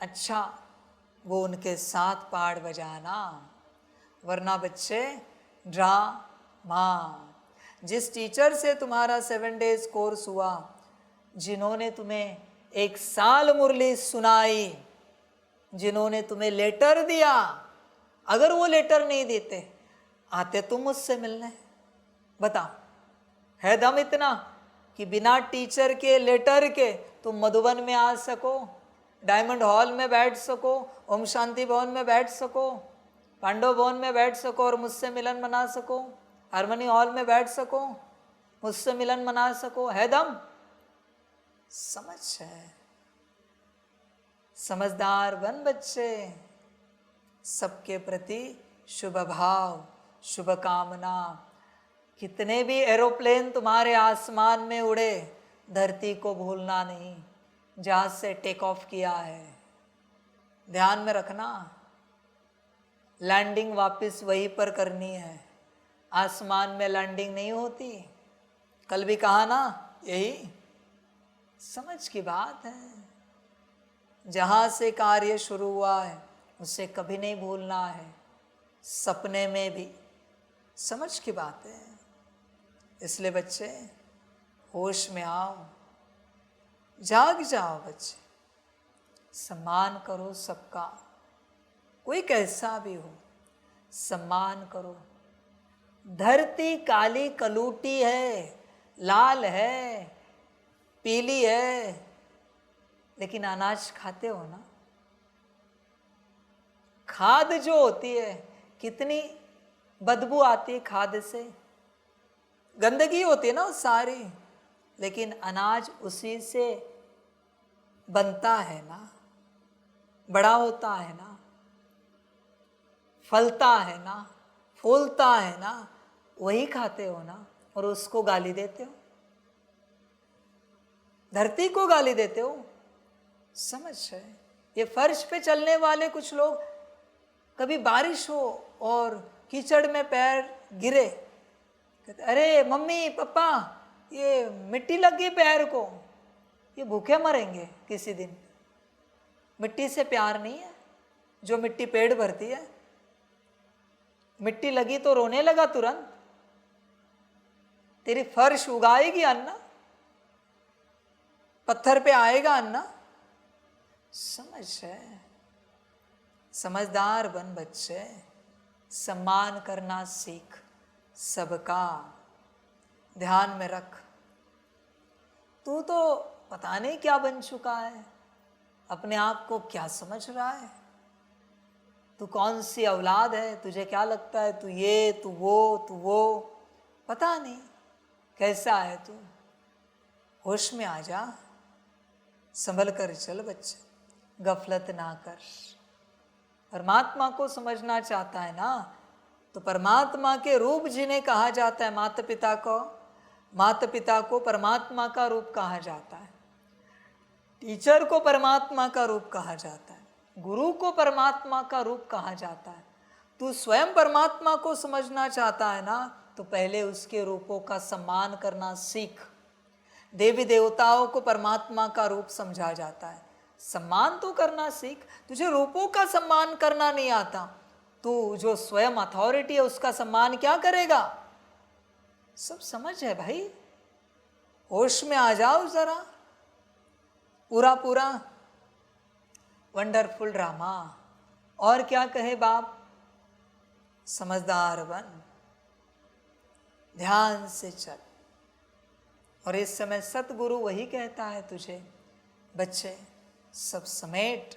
अच्छा, वो उनके साथ पाठ बजाना। वरना बच्चे ड्रामा। जिस टीचर से तुम्हारा 7 डेज कोर्स हुआ, जिन्होंने तुम्हें 1 साल मुरली सुनाई, जिन्होंने तुम्हें लेटर दिया, अगर वो लेटर नहीं देते, आते तुम मुझसे मिलने? बताओ, है दम इतना कि बिना टीचर के, लेटर के तुम मधुबन में आ सको? डायमंड हॉल में बैठ सको, ओम शांति भवन में बैठ सको, पांडव भवन में बैठ सको और मुझसे मिलन मना सको, हारमोनी हॉल में बैठ सको, मुझसे मिलन मना सको, है दम? समझ है? समझदार बन बच्चे, सबके प्रति शुभ भाव, शुभ कामना। कितने भी एरोप्लेन तुम्हारे आसमान में उड़े, धरती को भूलना नहीं, जहाज से टेक ऑफ किया है। ध्यान में रखना, लैंडिंग वापस वहीं पर करनी है, आसमान में लैंडिंग नहीं होती। कल भी कहा ना, यही समझ की बात है। जहाँ से कार्य शुरू हुआ है उसे कभी नहीं भूलना है, सपने में भी। समझ की बात है। इसलिए बच्चे होश में आओ, जाग जाओ बच्चे, सम्मान करो सबका, कोई कैसा भी हो सम्मान करो। धरती काली कलूटी है, लाल है, पीली है, लेकिन अनाज खाते हो ना। खाद जो होती है, कितनी बदबू आती है खाद से, गंदगी होती है ना वो सारी, लेकिन अनाज उसी से बनता है ना, बड़ा होता है ना, फलता है ना, फूलता है ना, वही खाते हो ना, और उसको गाली देते हो, धरती को गाली देते हो। समझ है? ये फर्श पे चलने वाले कुछ लोग, कभी बारिश हो और कीचड़ में पैर गिरे, कहते अरे मम्मी पापा ये मिट्टी लग गई पैर को, ये भूखे मरेंगे किसी दिन। मिट्टी से प्यार नहीं है, जो मिट्टी पेट भरती है। मिट्टी लगी तो रोने लगा तुरंत, तेरी फर्श उगाएगी अन्ना, पत्थर पे आएगा अन्ना। समझ है? समझदार बन बच्चे, सम्मान करना सीख सबका, ध्यान में रख। तू तो पता नहीं क्या बन चुका है, अपने आप को क्या समझ रहा है, तू कौन सी औलाद है, तुझे क्या लगता है तू ये तू वो, पता नहीं कैसा है तू। होश में आ जा, संभल कर चल बच्चे, गफलत ना कर। परमात्मा को समझना चाहता है ना, तो परमात्मा के रूप जिन्हें कहा जाता है, माता पिता को परमात्मा का रूप कहा जाता है, टीचर को परमात्मा का रूप कहा जाता है, गुरु को परमात्मा का रूप कहा जाता है। तू स्वयं परमात्मा को समझना चाहता है ना, तो पहले उसके रूपों का सम्मान करना सीख। देवी देवताओं को परमात्मा का रूप समझा जाता है, सम्मान तो करना सीख। तुझे रूपों का सम्मान करना नहीं आता, तू जो स्वयं अथॉरिटी है उसका सम्मान क्या करेगा? सब समझ है भाई, होश में आ जाओ जरा। पूरा वंडरफुल ड्रामा। और क्या कहे बाप? समझदार बन, ध्यान से चल। और इस समय सतगुरु वही कहता है तुझे, बच्चे सब समेट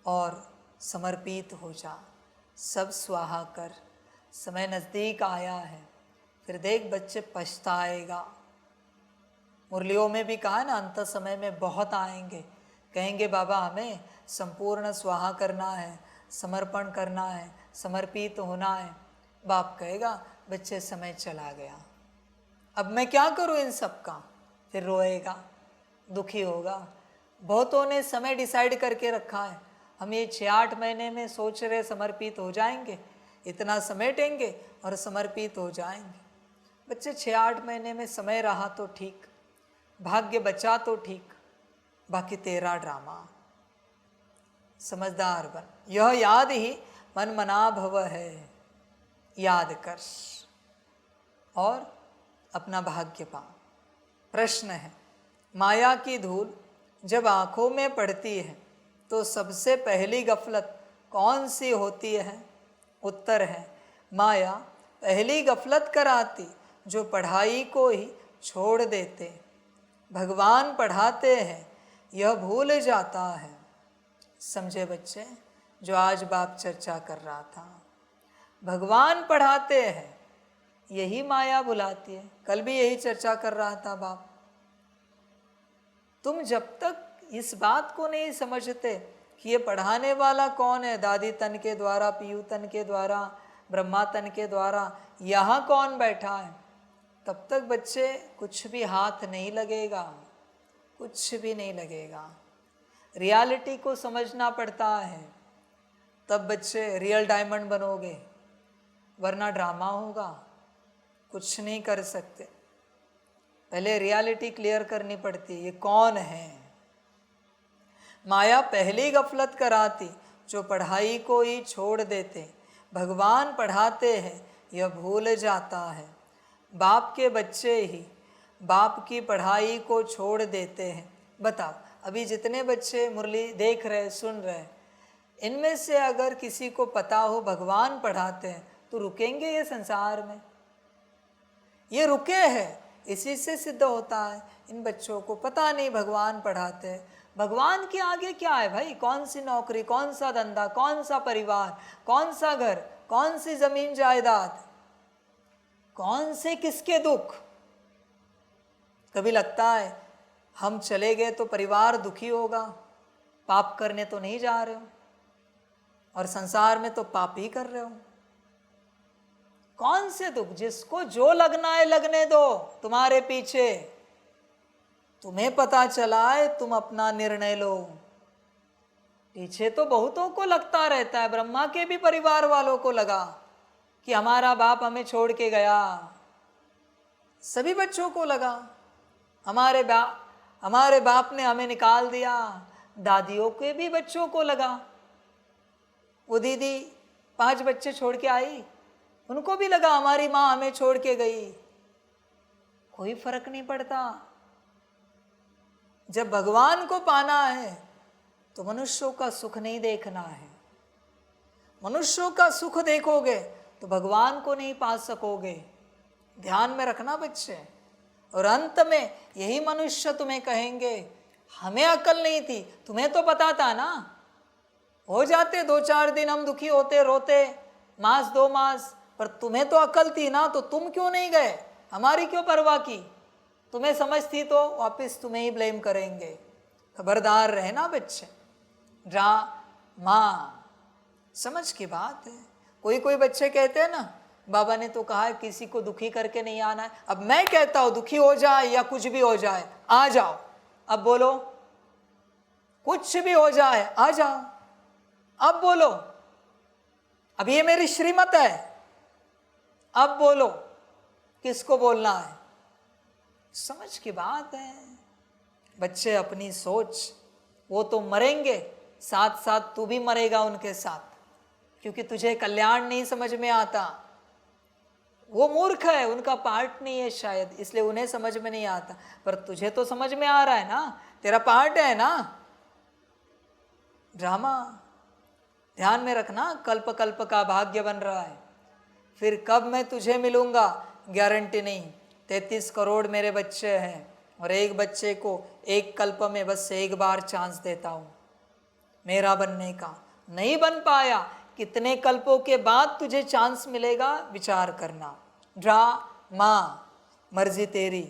और समर्पित हो जा, सब स्वाहा कर। समय नज़दीक आया है, फिर देख बच्चे पछताएगा। मुरलियों में भी कहा ना, अंत समय में बहुत आएंगे, कहेंगे बाबा हमें संपूर्ण स्वाहा करना है, समर्पण करना है, समर्पित होना है। बाप कहेगा बच्चे समय चला गया, अब मैं क्या करूं इन सब का? फिर रोएगा, दुखी होगा। बहुतों ने समय डिसाइड करके रखा है, हम ये 6-8 महीने में सोच रहे समर्पित हो जाएंगे, इतना समेटेंगे और समर्पित हो जाएंगे। बच्चे 6-8 महीने में समय रहा तो ठीक, भाग्य बचा तो ठीक, बाकी तेरा ड्रामा। समझदार बन, यह याद ही मन मना भव है, याद कर और अपना भाग्य पा। प्रश्न है, माया की धूल जब आँखों में पड़ती है तो सबसे पहली गफलत कौन सी होती है? उत्तर है, माया पहली गफलत कराती जो पढ़ाई को ही छोड़ देते। भगवान पढ़ाते हैं यह भूल जाता है, समझे बच्चे? जो आज बाप चर्चा कर रहा था, भगवान पढ़ाते हैं, यही माया बुलाती है। कल भी यही चर्चा कर रहा था बाप। तुम जब तक इस बात को नहीं समझते कि ये पढ़ाने वाला कौन है, दादी तन के द्वारा, पीयू तन के द्वारा, ब्रह्मा तन के द्वारा, यहाँ कौन बैठा है, तब तक बच्चे कुछ भी हाथ नहीं लगेगा, कुछ भी नहीं लगेगा। रियलिटी को समझना पड़ता है, तब बच्चे रियल डायमंड बनोगे, वरना ड्रामा होगा, कुछ नहीं कर सकते। पहले रियलिटी क्लियर करनी पड़ती है, ये कौन है। माया पहली गफलत कराती, जो पढ़ाई को ही छोड़ देते। भगवान पढ़ाते हैं, यह भूल जाता है। बाप के बच्चे ही बाप की पढ़ाई को छोड़ देते हैं। बताओ, अभी जितने बच्चे मुरली देख रहे, सुन रहे, इनमें से अगर किसी को पता हो भगवान पढ़ाते हैं, तो रुकेंगे ये संसार में? ये रुके हैं, इसी से सिद्ध होता है। इन बच्चों को पता नहीं भगवान पढ़ाते हैं। भगवान के आगे क्या है भाई? कौन सी नौकरी, कौन सा धंधा, कौन सा परिवार, कौन सा घर, कौन सी जमीन जायदाद, कौन से किसके दुख? कभी लगता है हम चले गए तो परिवार दुखी होगा, पाप करने तो नहीं जा रहे हो, और संसार में तो पाप ही कर रहे हो। कौन से दुख? जिसको जो लगना है लगने दो, तुम्हारे पीछे। तुम्हें पता चला है, तुम अपना निर्णय लो। पीछे तो बहुतों को लगता रहता है, ब्रह्मा के भी परिवार वालों को लगा कि हमारा बाप हमें छोड़ के गया। सभी बच्चों को लगा हमारे बाप ने हमें निकाल दिया। दादियों के भी बच्चों को लगा, वो दीदी 5 बच्चे छोड़ के आई, उनको भी लगा हमारी माँ हमें छोड़ के गई। कोई फर्क नहीं पड़ता। जब भगवान को पाना है तो मनुष्यों का सुख नहीं देखना है। मनुष्यों का सुख देखोगे तो भगवान को नहीं पा सकोगे। ध्यान में रखना बच्चे। और अंत में यही मनुष्य तुम्हें कहेंगे, हमें अकल नहीं थी, तुम्हें तो पता था ना। हो जाते 2-4 दिन हम दुखी होते, रोते, मास 2 मास, पर तुम्हें तो अकल थी ना, तो तुम क्यों नहीं गए? हमारी क्यों परवाह की? तुम्हें समझ थी तो वापस तुम्हें ही ब्लेम करेंगे। खबरदार रहना बच्चे। ड्रामा समझ की बात है। कोई बच्चे कहते हैं ना, बाबा ने तो कहा है किसी को दुखी करके नहीं आना है। अब मैं कहता हूं दुखी हो जाए या कुछ भी हो जाए, आ जाओ। अब बोलो, कुछ भी हो जाए आ जाओ। अब बोलो, अब ये मेरी श्रीमत है। अब बोलो, किसको बोलना है? समझ की बात है बच्चे। अपनी सोच, वो तो मरेंगे, साथ साथ तू भी मरेगा उनके साथ, क्योंकि तुझे कल्याण नहीं समझ में आता। वो मूर्ख है, उनका पार्ट नहीं है शायद, इसलिए उन्हें समझ में नहीं आता। पर तुझे तो समझ में आ रहा है ना, तेरा पार्ट है ना। ड्रामा ध्यान में रखना, कल्प कल्प का भाग्य बन रहा है। फिर कब मैं तुझे मिलूंगा गारंटी नहीं। 33 करोड़ मेरे बच्चे हैं, और एक बच्चे को एक कल्प में बस एक बार चांस देता हूँ मेरा बनने का। नहीं बन पाया, कितने कल्पों के बाद तुझे चांस मिलेगा, विचार करना। ड्रामा, मर्जी तेरी।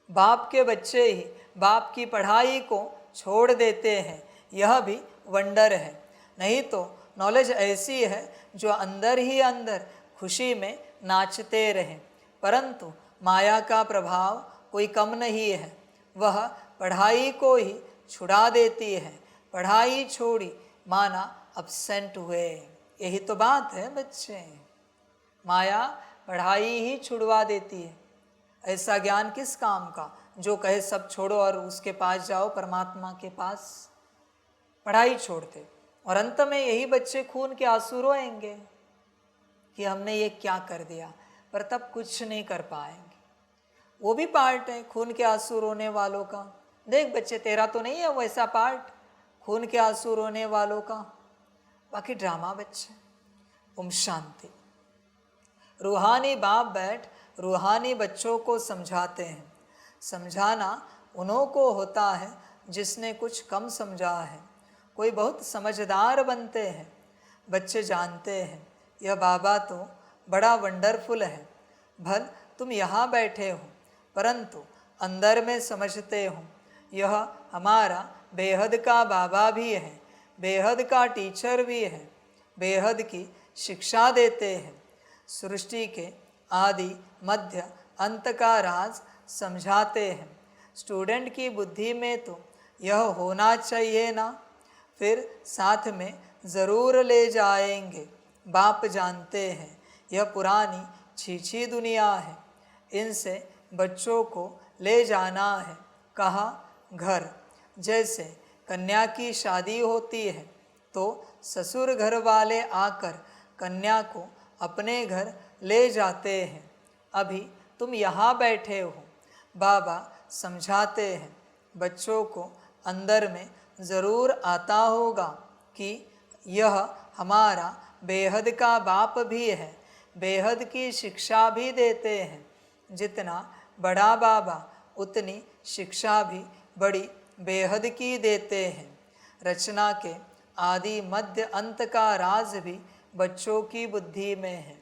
बाप के बच्चे ही बाप की पढ़ाई को छोड़ देते हैं, यह भी वंडर है। नहीं तो नॉलेज ऐसी है जो अंदर ही अंदर खुशी में नाचते रहें। परंतु माया का प्रभाव कोई कम नहीं है, वह पढ़ाई को ही छुड़ा देती है। पढ़ाई छोड़ी माना अपसेंट हुए। यही तो बात है बच्चे। माया पढ़ाई ही छुड़वा देती है। ऐसा ज्ञान किस काम का जो कहे सब छोड़ो और उसके पास जाओ, परमात्मा के पास। पढ़ाई छोड़ते, और अंत में यही बच्चे खून के आंसू रोएंगे कि हमने ये क्या कर दिया, पर तब कुछ नहीं कर पाएंगे। वो भी पार्ट है खून के आंसू रोने वालों का। देख बच्चे, तेरा तो नहीं है वैसा पार्ट, खून के आंसू रोने वालों का। बाकी ड्रामा बच्चे। ओम शांति। रूहानी बाप बैठ रूहानी बच्चों को समझाते हैं। समझाना उन्हों को होता है जिसने कुछ कम समझा है। कोई बहुत समझदार बनते हैं। बच्चे जानते हैं यह बाबा तो बड़ा वंडरफुल है। भल तुम यहाँ बैठे हो परंतु अंदर में समझते हो यह हमारा बेहद का बाबा भी है, बेहद का टीचर भी है, बेहद की शिक्षा देते हैं। सृष्टि के आदि मध्य अंत का राज समझाते हैं। स्टूडेंट की बुद्धि में तो यह होना चाहिए ना, फिर साथ में ज़रूर ले जाएंगे। बाप जानते हैं यह पुरानी छीछी दुनिया है, इनसे बच्चों को ले जाना है। कहा घर, जैसे कन्या की शादी होती है तो ससुर घर वाले आकर कन्या को अपने घर ले जाते हैं। अभी तुम यहाँ बैठे हो, बाबा समझाते हैं। बच्चों को अंदर में ज़रूर आता होगा कि यह हमारा बेहद का बाप भी है, बेहद की शिक्षा भी देते हैं। जितना बड़ा बाबा उतनी शिक्षा भी बड़ी बेहद की देते हैं। रचना के आदि मध्य अंत का राज भी बच्चों की बुद्धि में है।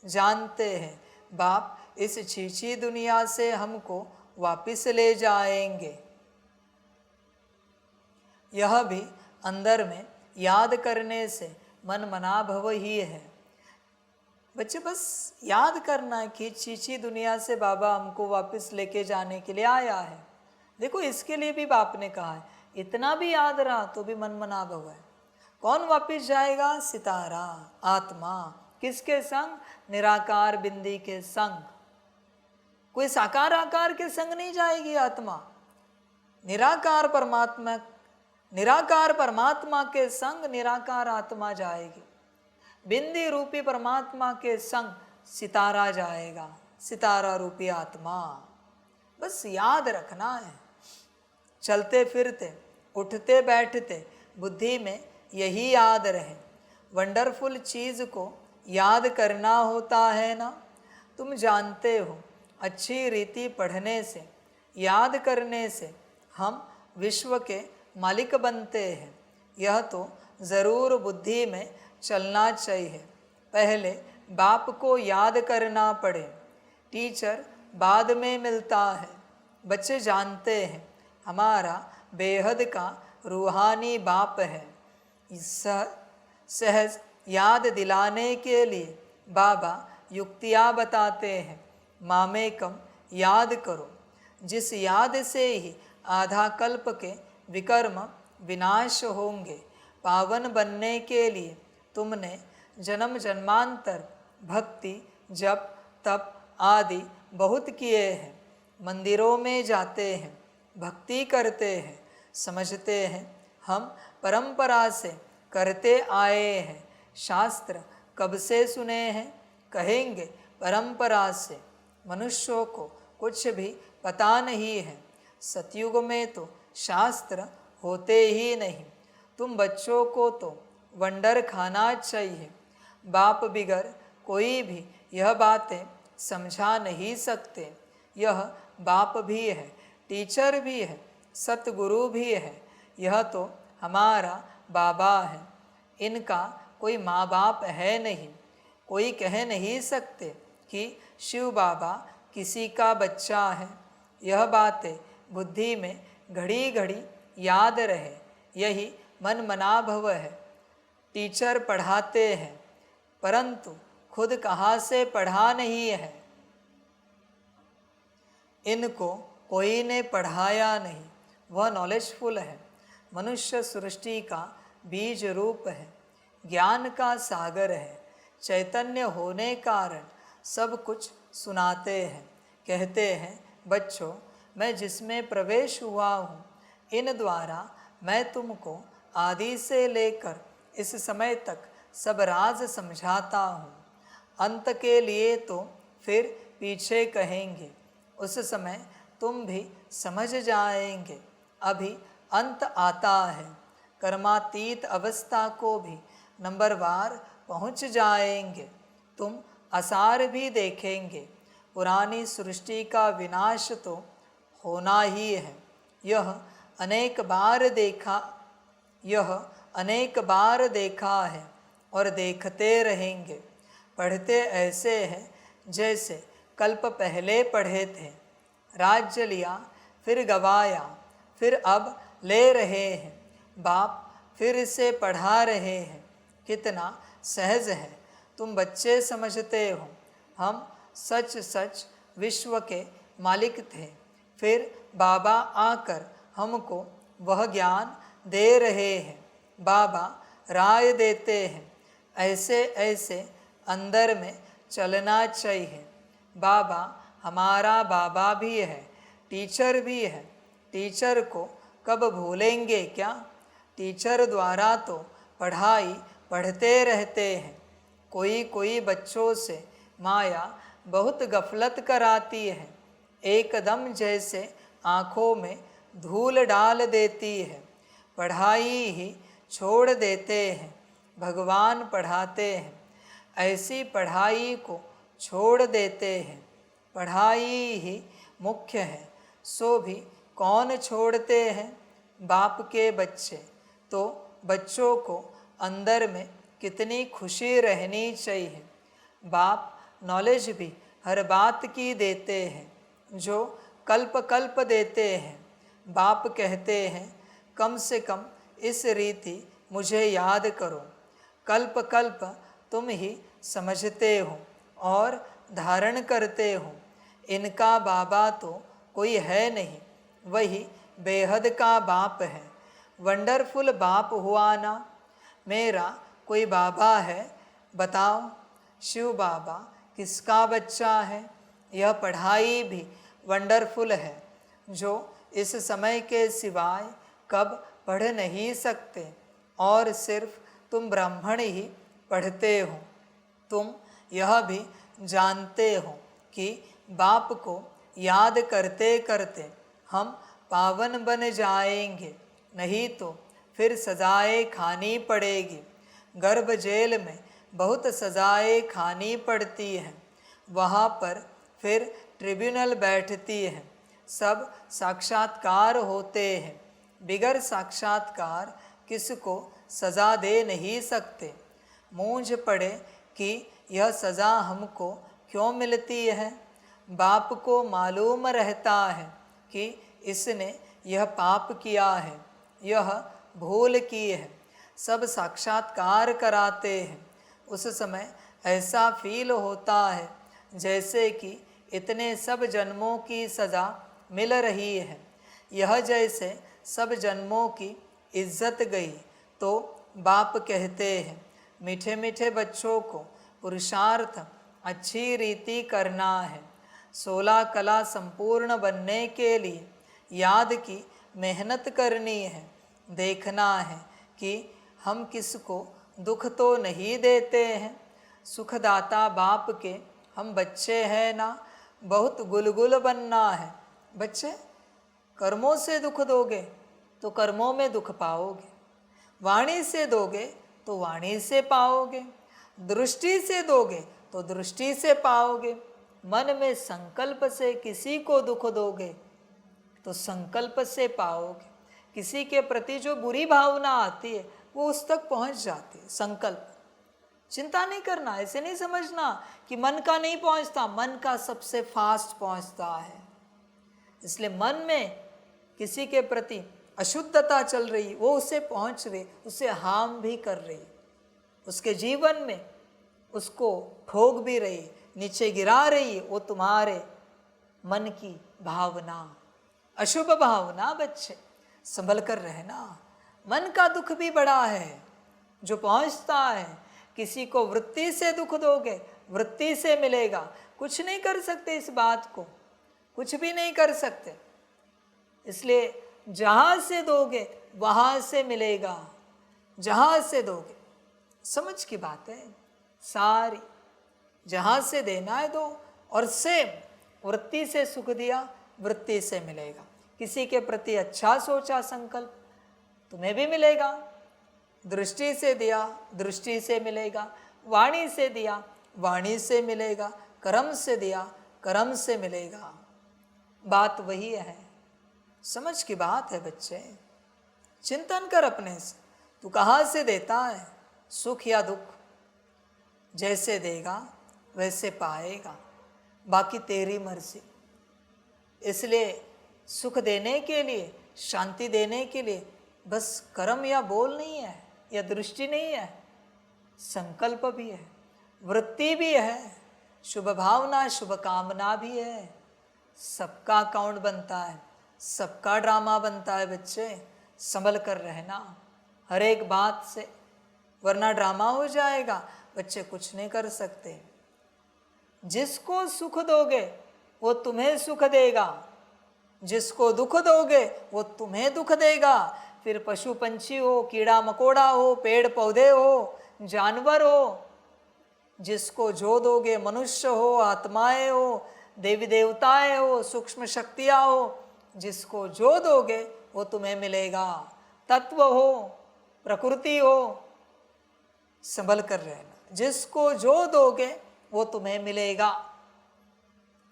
जानते हैं बाप इस छीछी दुनिया से हमको वापस ले जाएंगे। यह भी अंदर में याद करने से मन मना भव ही है। बच्चे बस याद करना है कि छीछी दुनिया से बाबा हमको वापस लेके जाने के लिए आया है। देखो इसके लिए भी बाप ने कहा है, इतना भी याद रहा तो भी मन मना भव है। कौन वापस जाएगा? सितारा, आत्मा। किसके संग? निराकार बिंदी के संग। कोई साकार आकार के संग नहीं जाएगी आत्मा। निराकार परमात्मा के संग निराकार आत्मा जाएगी। बिंदी रूपी परमात्मा के संग सितारा जाएगा, सितारा रूपी आत्मा। बस याद रखना है। चलते फिरते उठते बैठते बुद्धि में यही याद रहे। वंडरफुल चीज़ को याद करना होता है ना। तुम जानते हो अच्छी रीति पढ़ने से, याद करने से हम विश्व के मालिक बनते हैं। यह तो ज़रूर बुद्धि में चलना चाहिए। पहले बाप को याद करना पड़े, टीचर बाद में मिलता है। बच्चे जानते हैं हमारा बेहद का रूहानी बाप है। सहज याद दिलाने के लिए बाबा युक्तियाँ बताते हैं। मामेकम याद करो, जिस याद से ही आधा कल्प के विकर्म विनाश होंगे। पावन बनने के लिए तुमने जन्म जन्मांतर भक्ति जप तप आदि बहुत किए हैं। मंदिरों में जाते हैं, भक्ति करते हैं, समझते हैं हम परंपरा से करते आए हैं। शास्त्र कब से सुने हैं? कहेंगे परंपरा से। मनुष्यों को कुछ भी पता नहीं है। सतयुग में तो शास्त्र होते ही नहीं। तुम बच्चों को तो वंडर खाना चाहिए। बाप बिगर कोई भी यह बातें समझा नहीं सकते। यह बाप भी है, टीचर भी है, सतगुरु भी है। यह तो हमारा बाबा है। इनका कोई माँ बाप है नहीं। कोई कह नहीं सकते कि शिव बाबा किसी का बच्चा है। यह बातें बुद्धि में घड़ी घड़ी याद रहे, यही मन मना भव है। टीचर पढ़ाते हैं परंतु खुद कहाँ से पढ़ा नहीं है। इनको कोई ने पढ़ाया नहीं। वह नॉलेजफुल है। मनुष्य सृष्टि का बीज रूप है, ज्ञान का सागर है। चैतन्य होने कारण सब कुछ सुनाते हैं। कहते हैं बच्चों, मैं जिसमें प्रवेश हुआ हूँ, इन द्वारा मैं तुमको आदि से लेकर इस समय तक सब राज समझाता हूँ। अंत के लिए तो फिर पीछे कहेंगे, उस समय तुम भी समझ जाएंगे। अभी अंत आता है। कर्मातीत अवस्था को भी नंबरवार पहुँच जाएंगे। तुम आसार भी देखेंगे। पुरानी सृष्टि का विनाश तो होना ही है। यह अनेक बार देखा, यह अनेक बार देखा है और देखते रहेंगे। पढ़ते ऐसे हैं जैसे कल्प पहले पढ़े थे। राज्य लिया फिर गवाया, फिर अब ले रहे हैं। बाप फिर से पढ़ा रहे हैं। कितना सहज है, तुम बच्चे समझते हो। हम सच सच विश्व के मालिक थे, फिर बाबा आकर हमको वह ज्ञान दे रहे हैं। बाबा राय देते हैं, ऐसे ऐसे अंदर में चलना चाहिए। बाबा हमारा बाबा भी है, टीचर भी है। टीचर को कब भूलेंगे क्या? टीचर द्वारा तो पढ़ाई पढ़ते रहते हैं। कोई कोई बच्चों से माया बहुत गफलत कराती है, एकदम जैसे आँखों में धूल डाल देती है। पढ़ाई ही छोड़ देते हैं, भगवान पढ़ाते हैं। ऐसी पढ़ाई को छोड़ देते हैं। पढ़ाई ही मुख्य है, सो भी कौन छोड़ते हैं? बाप के बच्चे। तो बच्चों को अंदर में कितनी खुशी रहनी चाहिए। बाप नॉलेज भी हर बात की देते हैं, जो कल्प कल्प देते हैं। बाप कहते हैं, कम से कम इस रीति मुझे याद करो। कल्प कल्प तुम ही समझते हो और धारण करते हो। इनका बाबा तो कोई है नहीं, वही बेहद का बाप है। वंडरफुल बाप हुआ ना। मेरा कोई बाबा है, बताओ। शिव बाबा किसका बच्चा है? यह पढ़ाई भी वंडरफुल है, जो इस समय के सिवाय कब पढ़ नहीं सकते। और सिर्फ तुम ब्राह्मण ही पढ़ते हो। तुम यह भी जानते हो कि बाप को याद करते करते हम पावन बन जाएंगे, नहीं तो फिर सजाएं खानी पड़ेगी। गर्भ जेल में बहुत सजाएं खानी पड़ती हैं। वहाँ पर फिर ट्रिब्यूनल बैठती है, सब साक्षात्कार होते हैं। बिगर साक्षात्कार किसको सज़ा दे नहीं सकते। मूंझ पड़े कि यह सज़ा हमको क्यों मिलती है। बाप को मालूम रहता है कि इसने यह पाप किया है, यह भूल की है। सब साक्षात्कार कराते हैं। उस समय ऐसा फील होता है जैसे कि इतने सब जन्मों की सज़ा मिल रही है। यह जैसे सब जन्मों की इज्जत गई। तो बाप कहते हैं, मीठे मीठे बच्चों को पुरुषार्थ अच्छी रीति करना है। 16 कला संपूर्ण बनने के लिए याद की मेहनत करनी है। देखना है कि हम किसको दुख तो नहीं देते हैं। सुखदाता बाप के हम बच्चे हैं ना। बहुत गुलगुल बनना है। बच्चे, कर्मों से दुख दोगे तो कर्मों में दुख पाओगे, वाणी से दोगे तो वाणी से पाओगे, दृष्टि से दोगे तो दृष्टि से पाओगे। मन में संकल्प से किसी को दुख दोगे तो संकल्प से पाओगे। किसी के प्रति जो बुरी भावना आती है वो उस तक पहुंच जाती है। संकल्प, चिंता नहीं करना, ऐसे नहीं समझना कि मन का नहीं पहुंचता। मन का सबसे फास्ट पहुंचता है। इसलिए मन में किसी के प्रति अशुद्धता चल रही, वो उसे पहुंच रही, उसे हार्म भी कर रही, उसके जीवन में उसको ठोक भी रही, नीचे गिरा रही। वो तुम्हारे मन की भावना, अशुभ भावना। बच्चे संभल कर रहना। मन का दुख भी बड़ा है जो पहुंचता है। किसी को वृत्ति से दुख दोगे, वृत्ति से मिलेगा। कुछ नहीं कर सकते इस बात को, कुछ भी नहीं कर सकते। इसलिए जहाँ से दोगे वहाँ से मिलेगा, जहाँ से दोगे। समझ की बात है सारी। जहाँ से देना है दो, और सेम वृत्ति से सुख दिया, वृत्ति से मिलेगा। किसी के प्रति अच्छा सोचा संकल्प, तुम्हें भी मिलेगा। दृष्टि से दिया, दृष्टि से मिलेगा। वाणी से दिया, वाणी से मिलेगा। कर्म से दिया, कर्म से मिलेगा। बात वही है। समझ की बात है बच्चे। चिंतन कर अपने से। तू कहाँ से देता है सुख या दुख? जैसे देगा वैसे पाएगा, बाकी तेरी मर्जी। इसलिए सुख देने के लिए, शांति देने के लिए बस कर्म या बोल नहीं है, या दृष्टि नहीं है, संकल्प भी है, वृत्ति भी है, शुभ भावना, शुभ कामना भी है। सबका अकाउंट बनता है, सबका ड्रामा बनता है। बच्चे संभल कर रहना हर एक बात से, वरना ड्रामा हो जाएगा। बच्चे कुछ नहीं कर सकते। जिसको सुख दोगे वो तुम्हें सुख देगा, जिसको दुख दोगे वो तुम्हें दुख देगा। फिर पशु पंछी हो, कीड़ा मकोड़ा हो, पेड़ पौधे हो, जानवर हो, जिसको जो दोगे, मनुष्य हो, आत्माएं हो, देवी देवताएं हो, सूक्ष्म शक्तियां हो, जिसको जो दोगे वो तुम्हें मिलेगा। तत्व हो, प्रकृति हो, संभल कर रहना। जिसको जो दोगे वो तुम्हें मिलेगा।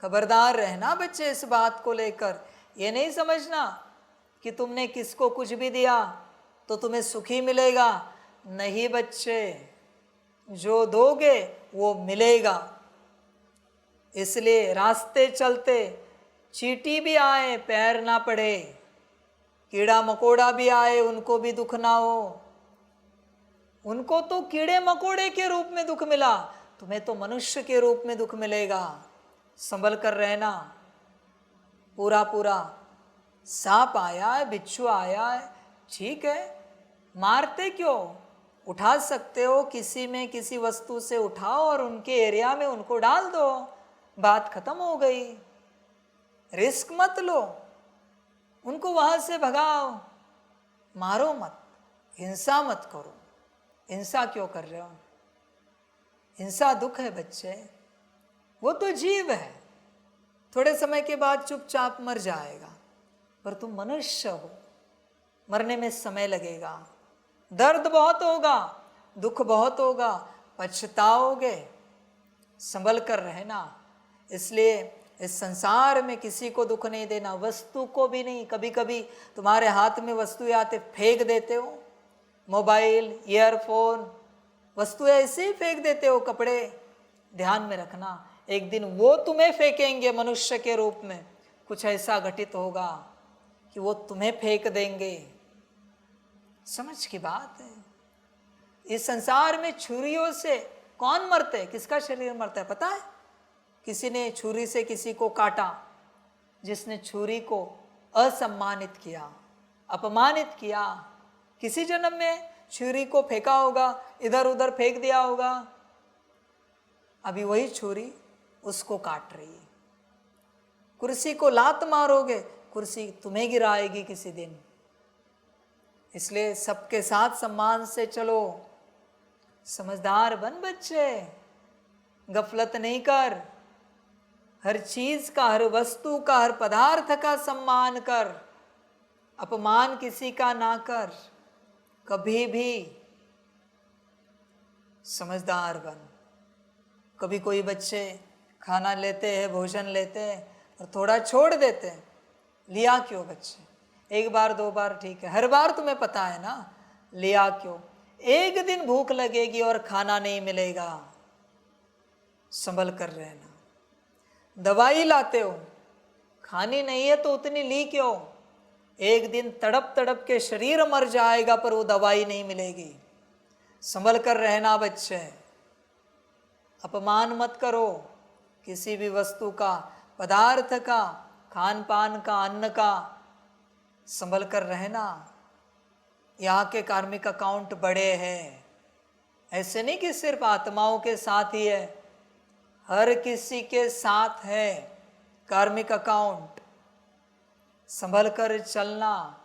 खबरदार रहना बच्चे इस बात को लेकर। ये नहीं समझना कि तुमने किसको कुछ भी दिया तो तुम्हें सुखी मिलेगा। नहीं बच्चे, जो दोगे वो मिलेगा। इसलिए रास्ते चलते चींटी भी आए पैर ना पड़े, कीड़ा मकोड़ा भी आए उनको भी दुख ना हो। उनको तो कीड़े मकोड़े के रूप में दुख मिला, तुम्हें तो मनुष्य के रूप में दुख मिलेगा। संभल कर रहना। पूरा पूरा सांप आया है, बिच्छू आया है, ठीक है, मारते क्यों? उठा सकते हो, किसी में किसी वस्तु से उठाओ और उनके एरिया में उनको डाल दो, बात खत्म हो गई। रिस्क मत लो, उनको वहां से भगाओ, मारो मत, हिंसा मत करो। हिंसा क्यों कर रहे हो? हिंसा दुख है बच्चे। वो तो जीव है, थोड़े समय के बाद चुपचाप मर जाएगा, पर तुम मनुष्य हो, मरने में समय लगेगा, दर्द बहुत होगा, दुख बहुत होगा, पछताओगे। संभल कर रहना। इसलिए इस संसार में किसी को दुख नहीं देना, वस्तु को भी नहीं। कभी कभी तुम्हारे हाथ में वस्तुएं आते फेंक देते हो, मोबाइल, ईयरफोन, वस्तुएं ऐसे ही फेंक देते हो, कपड़े। ध्यान में रखना, एक दिन वो तुम्हें फेंकेंगे मनुष्य के रूप में। कुछ ऐसा घटित होगा कि वो तुम्हें फेंक देंगे। समझ की बात है। इस संसार में छुरियों से कौन मरते है? किसका शरीर मरता है पता है? किसी ने छुरी से किसी को काटा, जिसने छुरी को असम्मानित किया, अपमानित किया, किसी जन्म में छुरी को फेंका होगा, इधर उधर फेंक दिया होगा, अभी वही छुरी उसको काट रही है। कुर्सी को लात मारोगे, कुर्सी तुम्हें गिराएगी किसी दिन। इसलिए सबके साथ सम्मान से चलो, समझदार बन बच्चे, गफलत नहीं कर। हर चीज का, हर वस्तु का, हर पदार्थ का सम्मान कर, अपमान किसी का ना कर कभी भी। समझदार बन। कभी कोई बच्चे खाना लेते हैं, भोजन लेते हैं और थोड़ा छोड़ देते हैं। लिया क्यों बच्चे? एक बार दो बार ठीक है, हर बार तुम्हें पता है ना, लिया क्यों? एक दिन भूख लगेगी और खाना नहीं मिलेगा। संभल कर रहना। दवाई लाते हो, खानी नहीं है तो उतनी ली क्यों? एक दिन तड़प तड़प के शरीर मर जाएगा पर वो दवाई नहीं मिलेगी। संभल कर रहना बच्चे। अपमान मत करो किसी भी वस्तु का, पदार्थ का, खान पान का, अन्न का। संभल कर रहना। यहाँ के कार्मिक अकाउंट बड़े हैं। ऐसे नहीं कि सिर्फ आत्माओं के साथ ही है, हर किसी के साथ है कार्मिक अकाउंट। संभल कर चलना।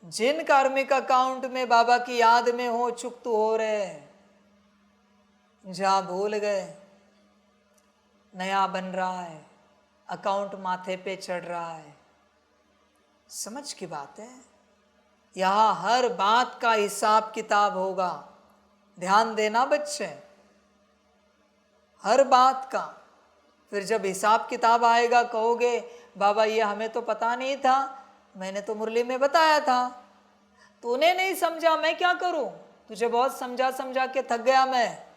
जिन कार्मिक अकाउंट में बाबा की याद में हो चुकत हो रहे, जहाँ भूल गए, नया बन रहा है, अकाउंट माथे पे चढ़ रहा है। समझ की बात है। यहाँ हर बात का हिसाब किताब होगा। ध्यान देना बच्चे, हर बात का। फिर जब हिसाब किताब आएगा कहोगे बाबा ये हमें तो पता नहीं था, मैंने तो मुरली में बताया था। तूने नहीं समझा, मैं क्या करूं? तुझे बहुत समझा समझा के थक गया मैं।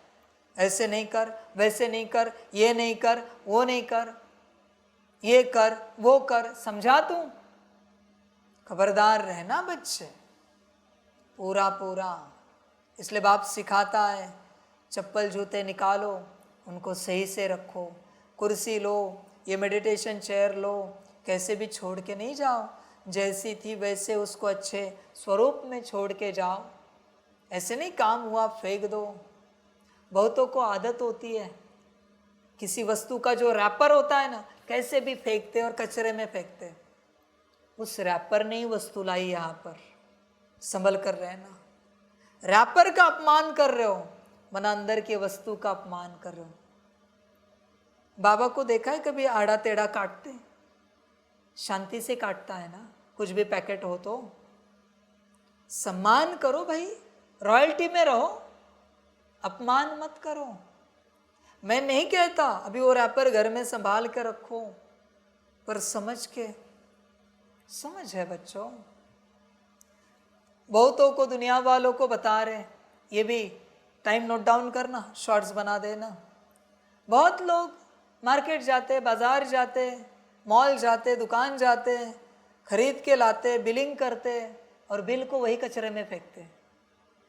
ऐसे नहीं कर, वैसे नहीं कर, ये नहीं कर, वो नहीं कर, ये कर, वो कर, समझा तू? खबरदार रहना बच्चे, पूरा पूरा। इसलिए बाप सिखाता है, चप्पल जूते निकालो, उनको सही से रखो, कुर्सी लो, ये मेडिटेशन चेयर लो, कैसे भी छोड़ के नहीं जाओ, जैसी थी वैसे उसको अच्छे स्वरूप में छोड़ के जाओ। ऐसे नहीं काम हुआ फेंक दो। बहुतों को आदत होती है, किसी वस्तु का जो रैपर होता है ना, कैसे भी फेंकते और कचरे में फेंकते। उस रैपर ने ही वस्तु लाई यहाँ पर, संभल कर रहना। रैपर का अपमान कर रहे हो, वरना अंदर की वस्तु का अपमान कर रहे हो। बाबा को देखा है कभी आड़ा टेढ़ा काटते? शांति से काटता है ना, कुछ भी पैकेट हो तो। सम्मान करो भाई, रॉयल्टी में रहो, अपमान मत करो। मैं नहीं कहता अभी वो रैपर घर में संभाल के रखो, पर समझ के, समझ है बच्चों। बहुतों को, दुनिया वालों को बता रहे, ये भी टाइम नोट डाउन करना, शॉर्ट्स बना देना। बहुत लोग मार्केट जाते, बाजार जाते, मॉल जाते, दुकान जाते, खरीद के लाते, बिलिंग करते और बिल को वही कचरे में फेंकते।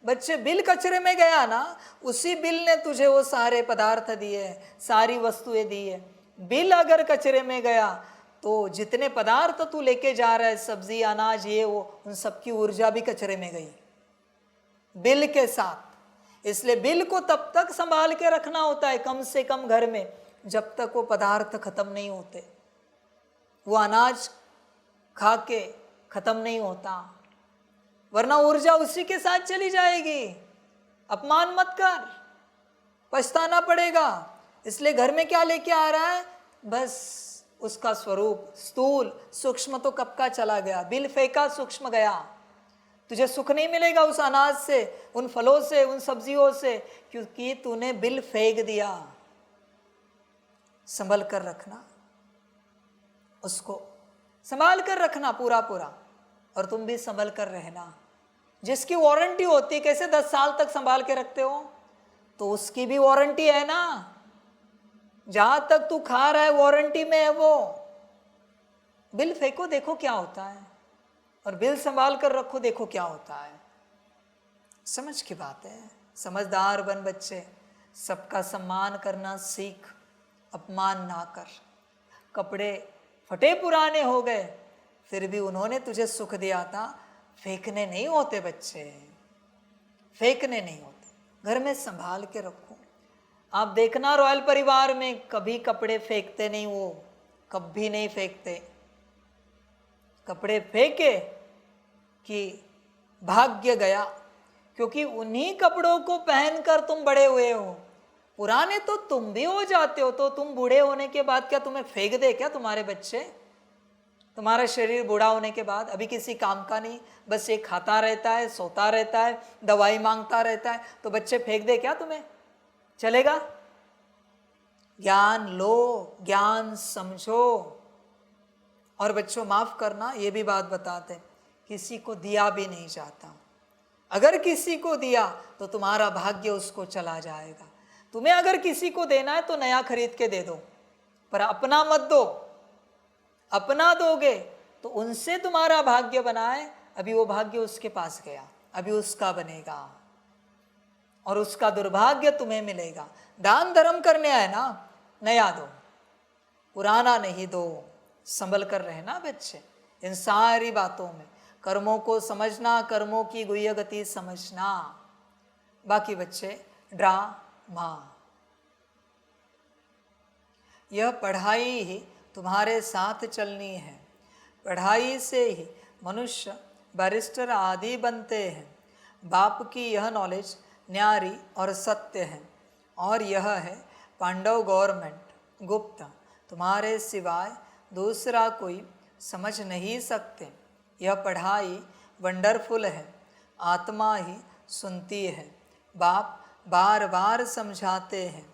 बच्चे, बिल कचरे में गया ना, उसी बिल ने तुझे वो सारे पदार्थ दिए, सारी वस्तुएं दी है। बिल अगर कचरे में गया तो जितने पदार्थ तू लेके जा रहा है, सब्जी, अनाज, ये वो, उन सबकी ऊर्जा भी कचरे में गई बिल के साथ। इसलिए बिल को तब तक संभाल के रखना होता है कम से कम घर में, जब तक वो पदार्थ खत्म नहीं होते, वो अनाज खा के खत्म नहीं होता, वरना ऊर्जा उसी के साथ चली जाएगी। अपमान मत कर, पछताना पड़ेगा। इसलिए घर में क्या लेके आ रहा है? बस उसका स्वरूप। स्थूल सूक्ष्म तो कब का चला गया, बिल फेंका, सूक्ष्म गया। तुझे सुख नहीं मिलेगा उस अनाज से, उन फलों से, उन सब्जियों से, क्योंकि तूने बिल फेंक दिया। संभल कर रखना, उसको संभाल कर रखना पूरा पूरा। और तुम भी संभल कर रहना। जिसकी वारंटी होती, कैसे 10 साल तक संभाल के रखते हो, तो उसकी भी वारंटी है ना। जहां तक तू खा रहा है वारंटी में है वो। बिल फेंको, देखो क्या होता है, और बिल संभाल कर रखो, देखो क्या होता है। समझ की बात है। समझदार बन बच्चे, सबका सम्मान करना सीख, अपमान ना कर। कपड़े फटे पुराने हो गए, फिर भी उन्होंने तुझे सुख दिया था, फेंकने नहीं होते बच्चे, फेंकने नहीं होते। घर में संभाल के रखो। आप देखना रॉयल परिवार में कभी कपड़े फेंकते नहीं, वो कभी नहीं फेंकते। कपड़े फेंके कि भाग्य गया, क्योंकि उन्हीं कपड़ों को पहनकर तुम बड़े हुए हो। पुराने तो तुम भी हो जाते हो, तो तुम बूढ़े होने के बाद क्या तुम्हें फेंक दे क्या तुम्हारे बच्चे? तुम्हारा शरीर बूढ़ा होने के बाद अभी किसी काम का नहीं, बस ये खाता रहता है, सोता रहता है, दवाई मांगता रहता है, तो बच्चे फेंक दे क्या तुम्हें? चलेगा? ज्ञान लो, ज्ञान समझो। और बच्चों माफ करना, ये भी बात बताते, किसी को दिया भी नहीं जाता। अगर किसी को दिया तो तुम्हारा भाग्य उसको चला जाएगा। तुम्हें अगर किसी को देना है तो नया खरीद के दे दो, पर अपना मत दो। अपना दोगे तो उनसे तुम्हारा भाग्य बनाए, अभी वो भाग्य उसके पास गया, अभी उसका बनेगा और उसका दुर्भाग्य तुम्हें मिलेगा। दान धर्म करने आए ना, नया दो, पुराना नहीं दो। संभल कर रहना बच्चे इन सारी बातों में। कर्मों को समझना, कर्मों की गुह्य गति समझना। बाकी बच्चे ड्रामा, यह पढ़ाई ही तुम्हारे साथ चलनी है। पढ़ाई से ही मनुष्य बैरिस्टर आदि बनते हैं। बाप की यह नॉलेज न्यारी और सत्य है, और यह है पांडव गवर्नमेंट गुप्त, तुम्हारे सिवाय दूसरा कोई समझ नहीं सकते। यह पढ़ाई वंडरफुल है, आत्मा ही सुनती है। बाप बार बार समझाते हैं,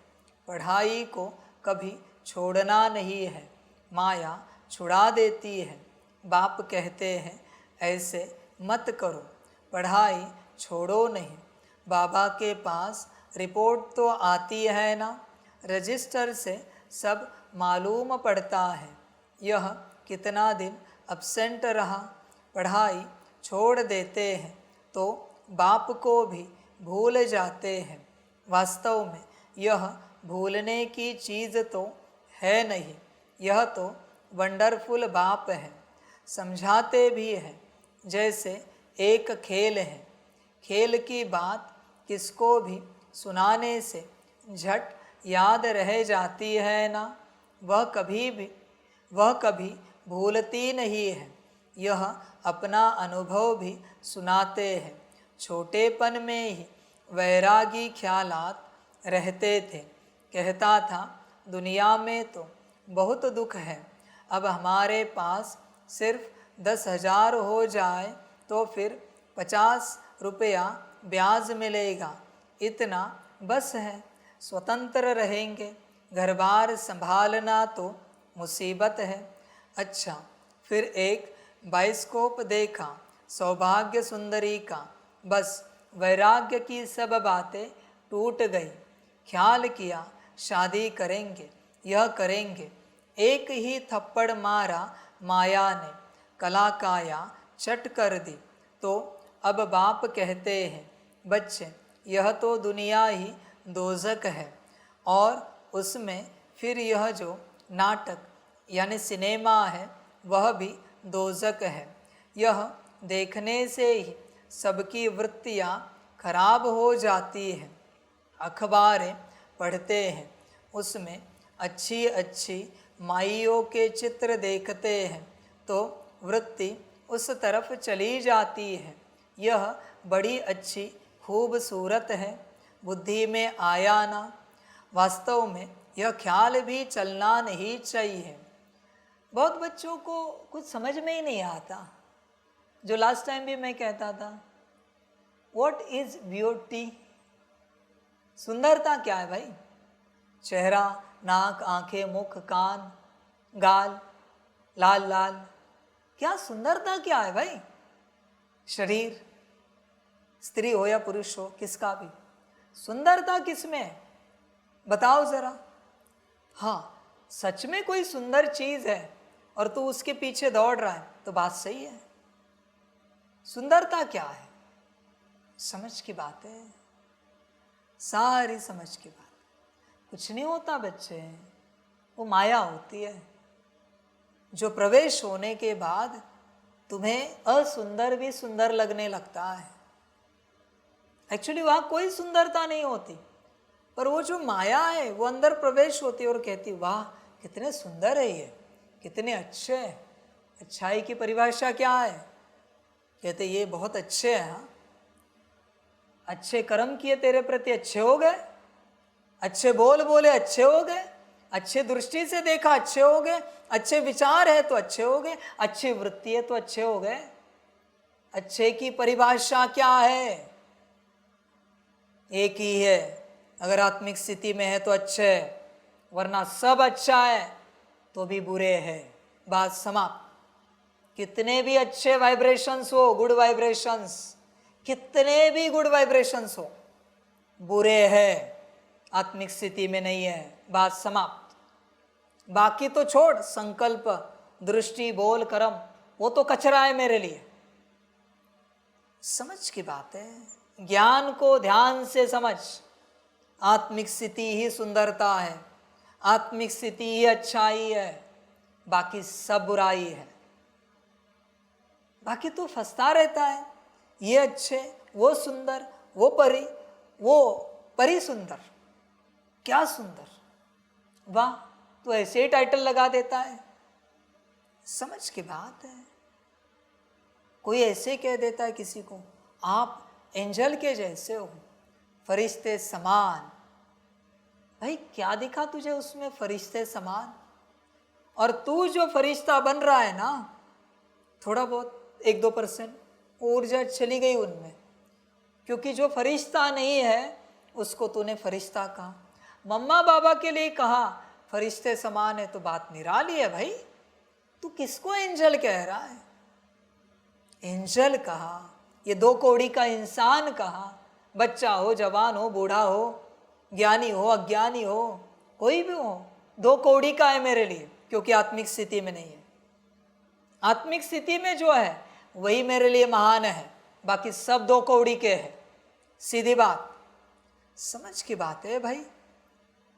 पढ़ाई को कभी छोड़ना नहीं है, माया छुड़ा देती है। बाप कहते हैं ऐसे मत करो, पढ़ाई छोड़ो नहीं। बाबा के पास रिपोर्ट तो आती है ना, रजिस्टर से सब मालूम पड़ता है। यह कितना दिन अब्सेंट रहा। पढ़ाई छोड़ देते हैं तो बाप को भी भूल जाते हैं। वास्तव में यह भूलने की चीज़ तो है नहीं, यह तो वंडरफुल बाप है। समझाते भी हैं जैसे एक खेल है। खेल की बात किसको भी सुनाने से झट याद रह जाती है ना, वह कभी भूलती नहीं है। यह अपना अनुभव भी सुनाते हैं। छोटेपन में ही वैरागी ख्यालात रहते थे। कहता था दुनिया में तो बहुत दुख है, अब हमारे पास सिर्फ 10,000 हो जाए तो फिर 50 रुपया ब्याज मिलेगा, इतना बस है, स्वतंत्र रहेंगे। घर बार संभालना तो मुसीबत है। अच्छा, फिर एक बाइस्कोप देखा सौभाग्य सुंदरी का, बस वैराग्य की सब बातें टूट गई। ख्याल किया शादी करेंगे, यह करेंगे। एक ही थप्पड़ मारा माया ने, कला काया चट कर दी। तो अब बाप कहते हैं बच्चे, यह तो दुनिया ही दोज़ख है, और उसमें फिर यह जो नाटक यानी सिनेमा है वह भी दोज़ख है। यह देखने से ही सबकी वृत्तियाँ खराब हो जाती हैं। अखबारें पढ़ते हैं, उसमें अच्छी अच्छी माइयों के चित्र देखते हैं तो वृत्ति उस तरफ चली जाती है। यह बड़ी अच्छी खूबसूरत है, बुद्धि में आया ना। वास्तव में यह ख्याल भी चलना नहीं चाहिए। बहुत बच्चों को कुछ समझ में ही नहीं आता। जो लास्ट टाइम भी मैं कहता था, व्हाट इज ब्यूटी? सुंदरता क्या है भाई? चेहरा, नाक, आंखें, मुख, कान, गाल, लाल लाल, क्या सुंदरता क्या है भाई? शरीर, स्त्री हो या पुरुष हो, किसका भी, सुंदरता किसमें है बताओ जरा। हाँ, सच में कोई सुंदर चीज है और तू उसके पीछे दौड़ रहा है तो बात सही है। सुंदरता क्या है? समझ की बात है, सारी समझ की बात। कुछ नहीं होता बच्चे, वो माया होती है जो प्रवेश होने के बाद तुम्हें असुंदर भी सुंदर लगने लगता है। एक्चुअली वहाँ कोई सुंदरता नहीं होती, पर वो जो माया है वो अंदर प्रवेश होती है और कहती वाह कितने सुंदर है ये, कितने अच्छे हैं। अच्छाई की परिभाषा क्या है? कहते ये बहुत अच्छे हैं। हाँ, अच्छे कर्म किए तेरे प्रति अच्छे हो गए, अच्छे बोल बोले अच्छे हो गए, अच्छे दृष्टि से देखा अच्छे हो गए, अच्छे विचार है तो अच्छे हो गए, अच्छी वृत्ति है तो अच्छे हो गए। अच्छे की परिभाषा क्या है? एक ही है, अगर आत्मिक स्थिति में है तो अच्छे है, वरना सब अच्छा है तो भी बुरे है। बात समाप्त। कितने भी अच्छे वाइब्रेशंस हो, गुड वाइब्रेशंस, कितने भी गुड वाइब्रेशंस हो, बुरे है, आत्मिक स्थिति में नहीं है। बात समाप्त। बाकी तो छोड़, संकल्प, दृष्टि, बोल, कर्म, वो तो कचरा है मेरे लिए। समझ की बात है, ज्ञान को ध्यान से समझ। आत्मिक स्थिति ही सुंदरता है, आत्मिक स्थिति ही अच्छाई है, बाकी सब बुराई है। बाकी तो फंसता रहता है, ये अच्छे, वो सुंदर, वो परी सुंदर, क्या सुंदर, वाह, तो ऐसे ही टाइटल लगा देता है। समझ की बात है। कोई ऐसे कह देता है किसी को, आप एंजल के जैसे हो, फरिश्ते समान। भाई क्या दिखा तुझे उसमें फरिश्ते समान? और तू जो फरिश्ता बन रहा है ना, थोड़ा बहुत 1-2% ऊर्जा चली गई उनमें, क्योंकि जो फरिश्ता नहीं है उसको तूने फरिश्ता कहा। मम्मा बाबा के लिए कहा फरिश्ते समान है तो बात निराली है भाई। तू किसको एंजल कह रहा है? एंजल कहा, ये 2 कौड़ी का इंसान कहाँ, बच्चा हो, जवान हो, बूढ़ा हो, ज्ञानी हो, अज्ञानी हो, कोई भी हो, 2 कौड़ी का है मेरे लिए, क्योंकि आत्मिक स्थिति में नहीं है। आत्मिक स्थिति में जो है वही मेरे लिए महान है, बाकी सब 2 कौड़ी के हैं। सीधी बात, समझ की बात है भाई।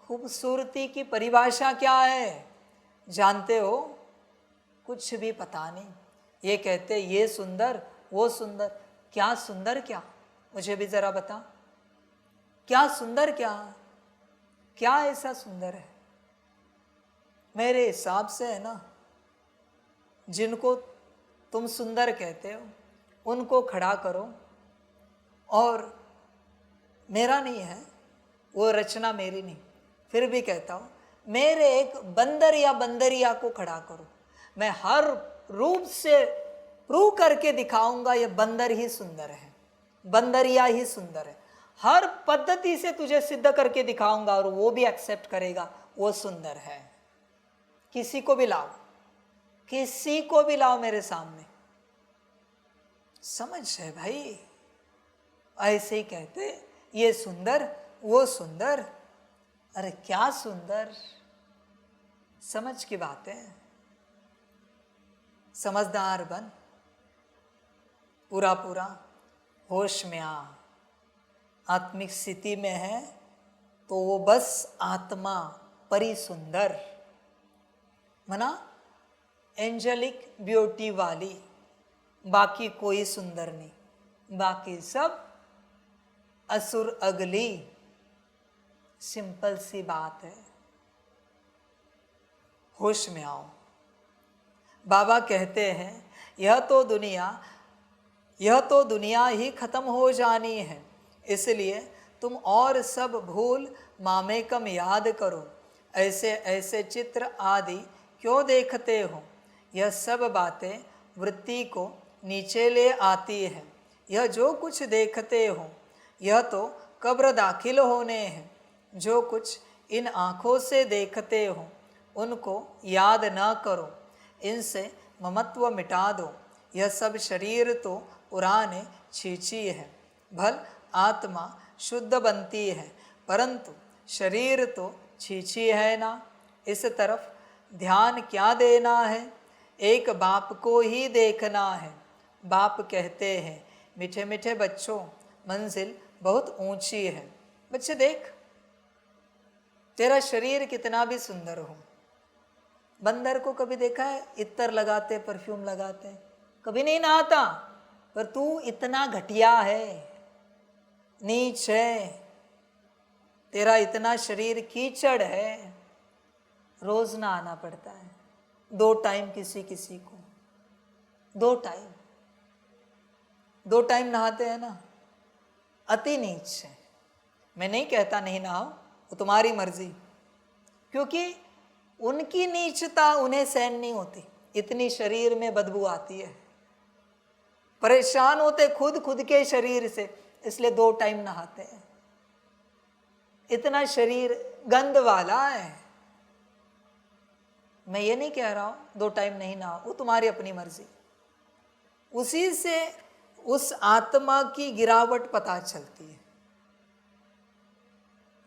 खूबसूरती की परिभाषा क्या है जानते हो? कुछ भी पता नहीं। ये कहते ये सुंदर, वो सुंदर। क्या सुंदर क्या? मुझे भी जरा बता, क्या सुंदर क्या? क्या ऐसा सुंदर है? मेरे हिसाब से है ना, जिनको तुम सुंदर कहते हो उनको खड़ा करो, और मेरा नहीं है वो रचना, मेरी नहीं, फिर भी कहता हूँ मेरे एक बंदर या बंदरिया को खड़ा करो, मैं हर रूप से प्रूव करके दिखाऊंगा ये बंदर ही सुंदर है, बंदरिया ही सुंदर है। हर पद्धति से तुझे सिद्ध करके दिखाऊंगा और वो भी एक्सेप्ट करेगा वो सुंदर है। किसी को भी लाओ, किसी को भी लाओ मेरे सामने। समझ है भाई? ऐसे ही कहते ये सुंदर, वो सुंदर। अरे क्या सुंदर, समझ की बात है। समझदार बन, पूरा पूरा होश में आ। आत्मिक स्थिति में है तो वो बस आत्मा परी सुंदर, मना एंजेलिक ब्यूटी वाली, बाकी कोई सुंदर नहीं, बाकी सब असुर अगली। सिंपल सी बात है, होश में आओ। बाबा कहते हैं यह तो दुनिया ही खत्म हो जानी है, इसलिए तुम और सब भूल मामेकम याद करो। ऐसे ऐसे चित्र आदि क्यों देखते हो? यह सब बातें वृत्ति को नीचे ले आती है। यह जो कुछ देखते हो यह तो कब्र दाखिल होने हैं। जो कुछ इन आँखों से देखते हो उनको याद न करो, इनसे ममत्व मिटा दो। यह सब शरीर तो पुराने छीछी है, भल आत्मा शुद्ध बनती है, परंतु शरीर तो छीछी है ना। इस तरफ ध्यान क्या देना है? एक बाप को ही देखना है। बाप कहते हैं मीठे मीठे बच्चों, मंजिल बहुत ऊंची है। बच्चे देख, तेरा शरीर कितना भी सुंदर हो, बंदर को कभी देखा है इत्र लगाते, परफ्यूम लगाते? कभी नहीं नहाता, पर तू इतना घटिया है, नीच है, तेरा इतना शरीर कीचड़ है, रोज नहाना पड़ता है, 2 टाइम किसी किसी को, 2 टाइम नहाते हैं ना। अति नीच है। मैं नहीं कहता नहीं नहाओ, वो तुम्हारी मर्जी, क्योंकि उनकी नीचता उन्हें सहन नहीं होती, इतनी शरीर में बदबू आती है, परेशान होते खुद के शरीर से, इसलिए 2 टाइम नहाते हैं। इतना शरीर गंद वाला है। मैं ये नहीं कह रहा हूं 2 टाइम नहीं नहाओ, वो तुम्हारी अपनी मर्जी। उसी से उस आत्मा की गिरावट पता चलती है।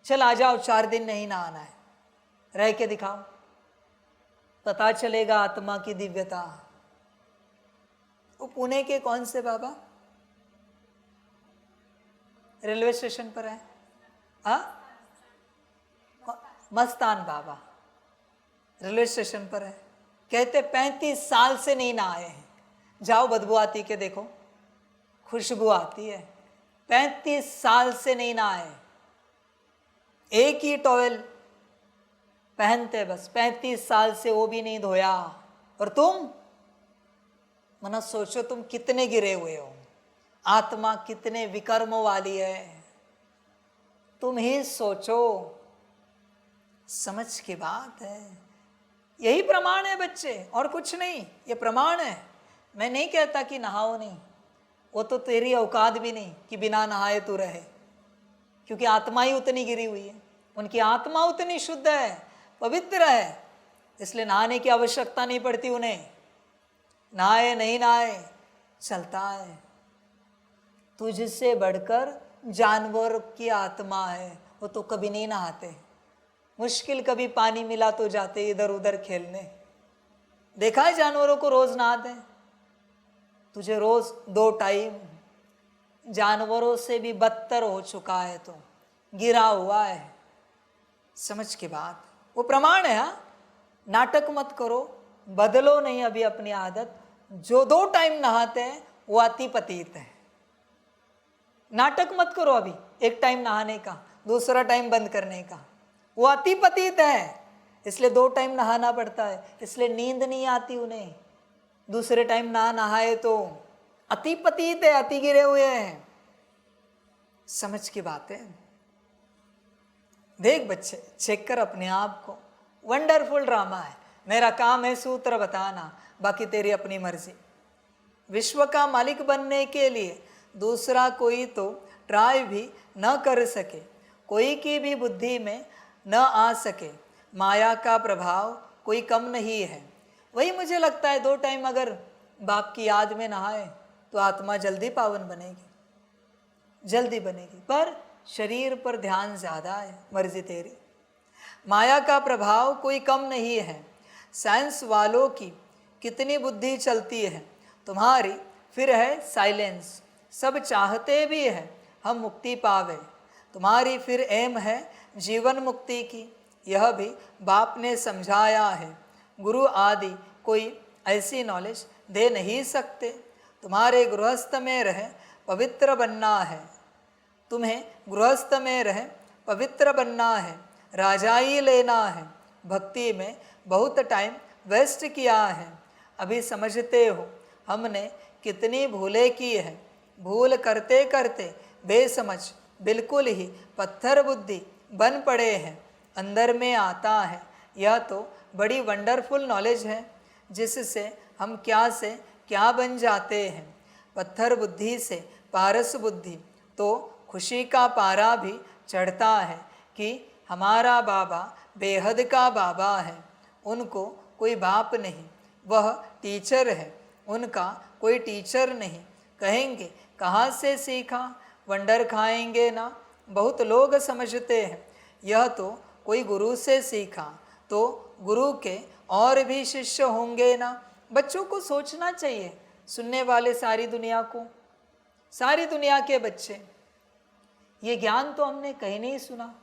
चल आ जाओ, 4 दिन नहीं नहाना है, रह के दिखाओ, पता चलेगा आत्मा की दिव्यता। वो पुणे के कौन से बाबा? रेलवे स्टेशन पर है, हाँ, मस्तान बाबा रेलवे स्टेशन पर है। कहते 35 साल से नहीं नहाए हैं। जाओ बदबू आती के देखो, खुशबू आती है। 35 साल से नहीं नहाए, एक ही टॉवेल पहनते बस, 35 साल से वो भी नहीं धोया। और तुम मना सोचो तुम कितने गिरे हुए हो, आत्मा कितने विकर्मों वाली है, तुम ही सोचो। समझ की बात है। यही प्रमाण है बच्चे, और कुछ नहीं, ये प्रमाण है। मैं नहीं कहता कि नहाओ नहीं, वो तो तेरी औकात भी नहीं कि बिना नहाए तू रहे, क्योंकि आत्मा ही उतनी गिरी हुई है, उनकी आत्मा उतनी शुद्ध है, पवित्र है, इसलिए नहाने की आवश्यकता नहीं पड़ती उन्हें। नहाए नहीं नहाए चलता है। तुझसे बढ़कर जानवर की आत्मा है, वो तो कभी नहीं नहाते, मुश्किल कभी पानी मिला तो जाते इधर उधर खेलने। देखा है जानवरों को रोज नहाते हैं, तुझे रोज 2 टाइम जानवरों से भी बदतर हो चुका है, तो गिरा हुआ है। समझ की बात, वो प्रमाण है। हाँ, नाटक मत करो, बदलो नहीं अभी अपनी आदत। जो 2 टाइम नहाते हैं वो अति पतित है। नाटक मत करो अभी, 1 टाइम नहाने का, दूसरा टाइम बंद करने का, वो अति पतित है। इसलिए 2 टाइम नहाना पड़ता है, इसलिए नींद नहीं आती उन्हें। दूसरे टाइम ना नहाए तो अति पतित है, अति गिरे हुए हैं। समझ की बात है। देख बच्चे, चेक कर अपने आप को, वंडरफुल ड्रामा है। मेरा काम है सूत्र बताना, बाकी तेरी अपनी मर्जी। विश्व का मालिक बनने के लिए दूसरा कोई तो ट्राई भी न कर सके, कोई की भी बुद्धि में न आ सके। माया का प्रभाव कोई कम नहीं है। वही मुझे लगता है 2 टाइम अगर बाप की याद में नहाए तो आत्मा जल्दी पावन बनेगी, जल्दी बनेगी। पर शरीर पर ध्यान ज़्यादा है, मर्जी तेरी। माया का प्रभाव कोई कम नहीं है। साइंस वालों की कितनी बुद्धि चलती है, तुम्हारी फिर है साइलेंस। सब चाहते भी है हम मुक्ति पावे, तुम्हारी फिर एम है जीवन मुक्ति की। यह भी बाप ने समझाया है, गुरु आदि कोई ऐसी नॉलेज दे नहीं सकते। तुम्हारे गृहस्थ में रह पवित्र बनना है, तुम्हें गृहस्थ में रह पवित्र बनना है, राजाई लेना है। भक्ति में बहुत टाइम वेस्ट किया है, अभी समझते हो हमने कितनी भूलें की है। भूल करते करते बेसमझ बिल्कुल ही पत्थर बुद्धि बन पड़े हैं। अंदर में आता है, यह तो बड़ी वंडरफुल नॉलेज है, जिससे हम क्या से क्या बन जाते हैं। पत्थर बुद्धि से पारस बुद्धि, तो खुशी का पारा भी चढ़ता है कि हमारा बाबा बेहद का बाबा है। उनको कोई बाप नहीं, वह टीचर है, उनका कोई टीचर नहीं। कहेंगे कहाँ से सीखा, वंडर खाएंगे ना। बहुत लोग समझते हैं यह तो कोई गुरु से सीखा, तो गुरु के और भी शिष्य होंगे ना। बच्चों को सोचना चाहिए, सुनने वाले सारी दुनिया को, सारी दुनिया के बच्चे, ये ज्ञान तो हमने कहीं नहीं सुना,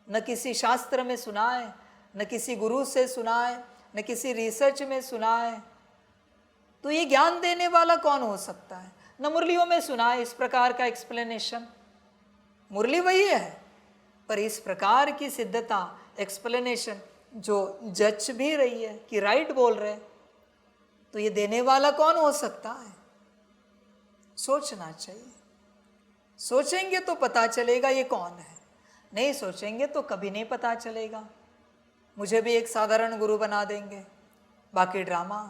न किसी शास्त्र में सुना है, न किसी गुरु से सुना है, न किसी रिसर्च में सुना है। तो ये ज्ञान देने वाला कौन हो सकता है? न मुरलियों में सुना है इस प्रकार का एक्सप्लेनेशन। मुरली वही है, पर इस प्रकार की सिद्धता एक्सप्लेनेशन जो जज भी रही है कि राइट बोल रहे, तो ये देने वाला कौन हो सकता है? सोचना चाहिए। सोचेंगे तो पता चलेगा ये कौन है, नहीं सोचेंगे तो कभी नहीं पता चलेगा। मुझे भी एक साधारण गुरु बना देंगे, बाकी ड्रामा।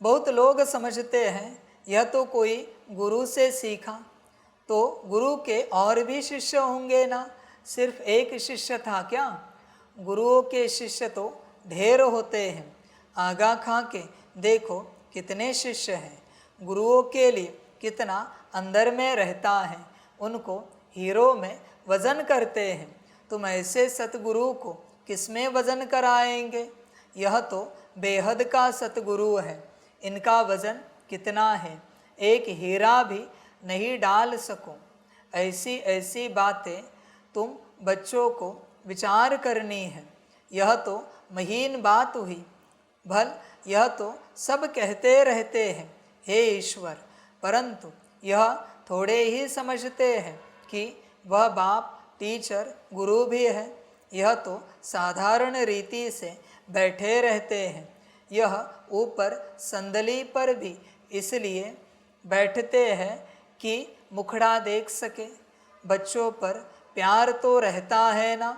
बहुत लोग समझते हैं यह तो कोई गुरु से सीखा, तो गुरु के और भी शिष्य होंगे ना। सिर्फ एक शिष्य था क्या? गुरुओं के शिष्य तो ढेर होते हैं। आगा खा के देखो कितने शिष्य हैं। गुरुओं के लिए कितना अंदर में रहता है, उनको हीरो में वजन करते हैं। तुम ऐसे सतगुरु को किसमें वजन कराएंगे? यह तो बेहद का सतगुरु है, इनका वजन कितना है, एक हीरा भी नहीं डाल सको। ऐसी ऐसी बातें तुम बच्चों को विचार करनी है। यह तो महीन बात हुई। भल यह तो सब कहते रहते हैं हे ईश्वर, परंतु यह थोड़े ही समझते हैं कि वह बाप, टीचर, गुरु भी है। यह तो साधारण रीति से बैठे रहते हैं। यह ऊपर संदली पर भी इसलिए बैठते हैं कि मुखड़ा देख सके। बच्चों पर प्यार तो रहता है ना।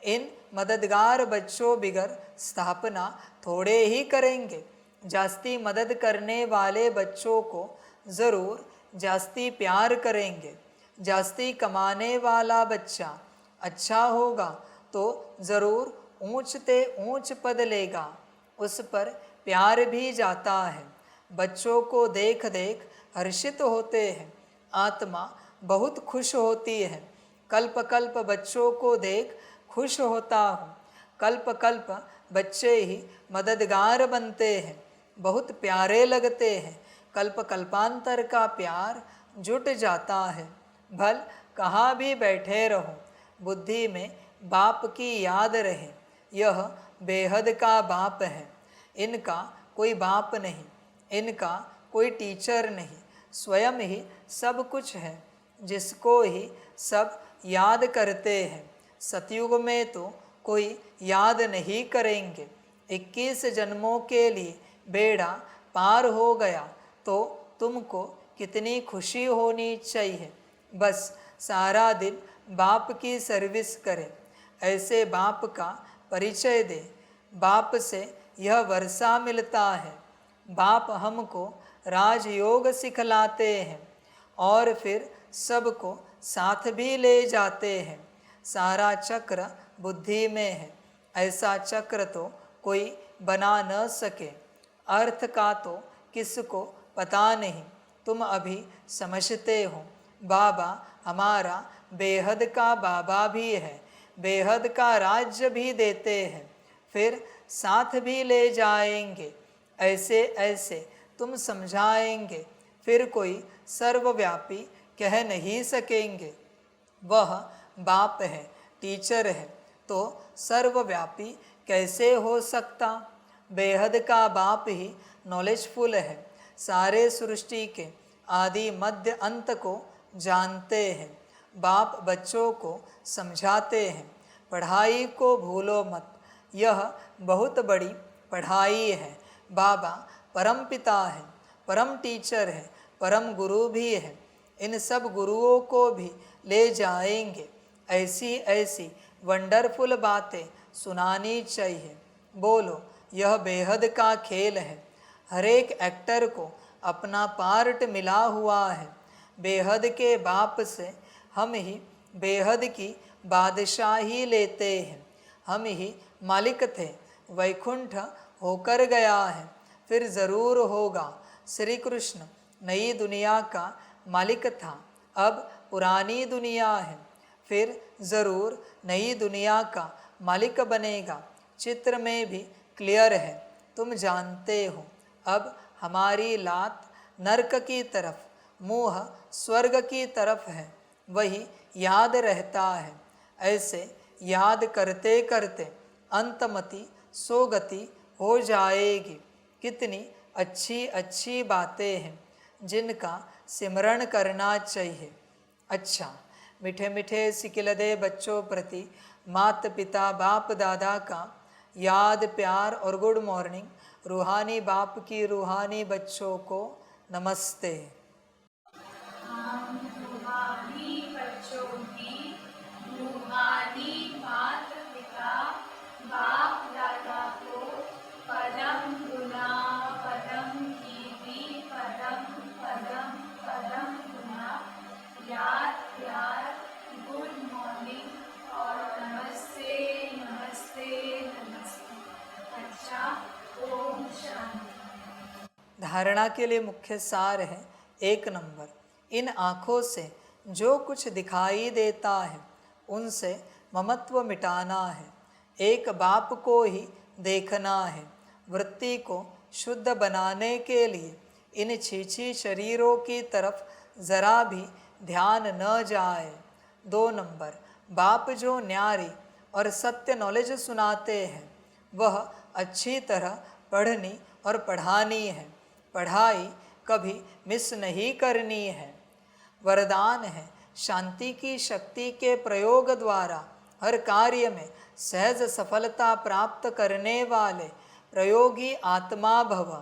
इन मददगार बच्चों बिगर स्थापना थोड़े ही करेंगे। जास्ती मदद करने वाले बच्चों को ज़रूर जास्ती प्यार करेंगे। जास्ती कमाने वाला बच्चा अच्छा होगा तो ज़रूर ऊंचते ऊंच पद लेगा, उस पर प्यार भी जाता है। बच्चों को देख देख हर्षित होते हैं, आत्मा बहुत खुश होती है। कल्प कल्प बच्चों को देख खुश होता हूँ। कल्प कल्प बच्चे ही मददगार बनते हैं, बहुत प्यारे लगते हैं। कल्प कल्पांतर का प्यार जुट जाता है। भल कहाँ भी बैठे रहो, बुद्धि में बाप की याद रहे। यह बेहद का बाप है, इनका कोई बाप नहीं, इनका कोई टीचर नहीं, स्वयं ही सब कुछ है, जिसको ही सब याद करते हैं। सतयुग में तो कोई याद नहीं करेंगे। 21 जन्मों के लिए बेड़ा पार हो गया तो तुमको कितनी खुशी होनी चाहिए। बस सारा दिन बाप की सर्विस करें, ऐसे बाप का परिचय दे। बाप से यह वर्षा मिलता है। बाप हमको राजयोग सिखलाते हैं और फिर सबको साथ भी ले जाते हैं। सारा चक्र बुद्धि में है, ऐसा चक्र तो कोई बना न सके। अर्थ का तो किसको पता नहीं, तुम अभी समझते हो। बाबा हमारा बेहद का बाबा भी है, बेहद का राज्य भी देते हैं, फिर साथ भी ले जाएंगे। ऐसे ऐसे तुम समझाएंगे, फिर कोई सर्वव्यापी कह नहीं सकेंगे। वह बाप है, टीचर है, तो सर्वव्यापी कैसे हो सकता। बेहद का बाप ही नॉलेजफुल है, सारे सृष्टि के आदि मध्य अंत को जानते हैं। बाप बच्चों को समझाते हैं, पढ़ाई को भूलो मत, यह बहुत बड़ी पढ़ाई है। बाबा परम पिता है, परम टीचर है, परम गुरु भी है। इन सब गुरुओं को भी ले जाएंगे। ऐसी ऐसी वंडरफुल बातें सुनानी चाहिए। बोलो, यह बेहद का खेल है। हर एक एक्टर को अपना पार्ट मिला हुआ है। बेहद के बाप से हम ही बेहद की बादशाही लेते हैं। हम ही मालिक थे, वैकुंठ होकर गया है, फिर ज़रूर होगा। श्री कृष्ण नई दुनिया का मालिक था, अब पुरानी दुनिया है, फिर ज़रूर नई दुनिया का मालिक बनेगा। चित्र में भी क्लियर है, तुम जानते हो। अब हमारी लात नरक की तरफ, मुँह स्वर्ग की तरफ है, वही याद रहता है। ऐसे याद करते करते अंतमति सोगति हो जाएगी। कितनी अच्छी अच्छी बातें हैं जिनका सिमरण करना चाहिए। अच्छा, मीठे मीठे सिकिलदे बच्चों प्रति माता पिता बाप दादा का याद प्यार और गुड मॉर्निंग। रूहानी बाप की रूहानी बच्चों को नमस्ते। रूहानी बच्चों की रूहानी माता पिता बाप दादा को पदम गुना पदम कीर्ति पदम पदम पदम गुना याद प्यार गुड मॉर्निंग और नमस्ते नमस्ते नमस्ते। अच्छा, ओम शांति। धारणा के लिए मुख्य सार है 1 नंबर, इन आँखों से जो कुछ दिखाई देता है उनसे ममत्व मिटाना है। एक बाप को ही देखना है। वृत्ति को शुद्ध बनाने के लिए इन छीछी शरीरों की तरफ ज़रा भी ध्यान न जाए। 2 नंबर, बाप जो न्यारी और सत्य नॉलेज सुनाते हैं वह अच्छी तरह पढ़नी और पढ़ानी है। पढ़ाई कभी मिस नहीं करनी है। वरदान है, शांति की शक्ति के प्रयोग द्वारा हर कार्य में सहज सफलता प्राप्त करने वाले प्रयोगी आत्मा भव।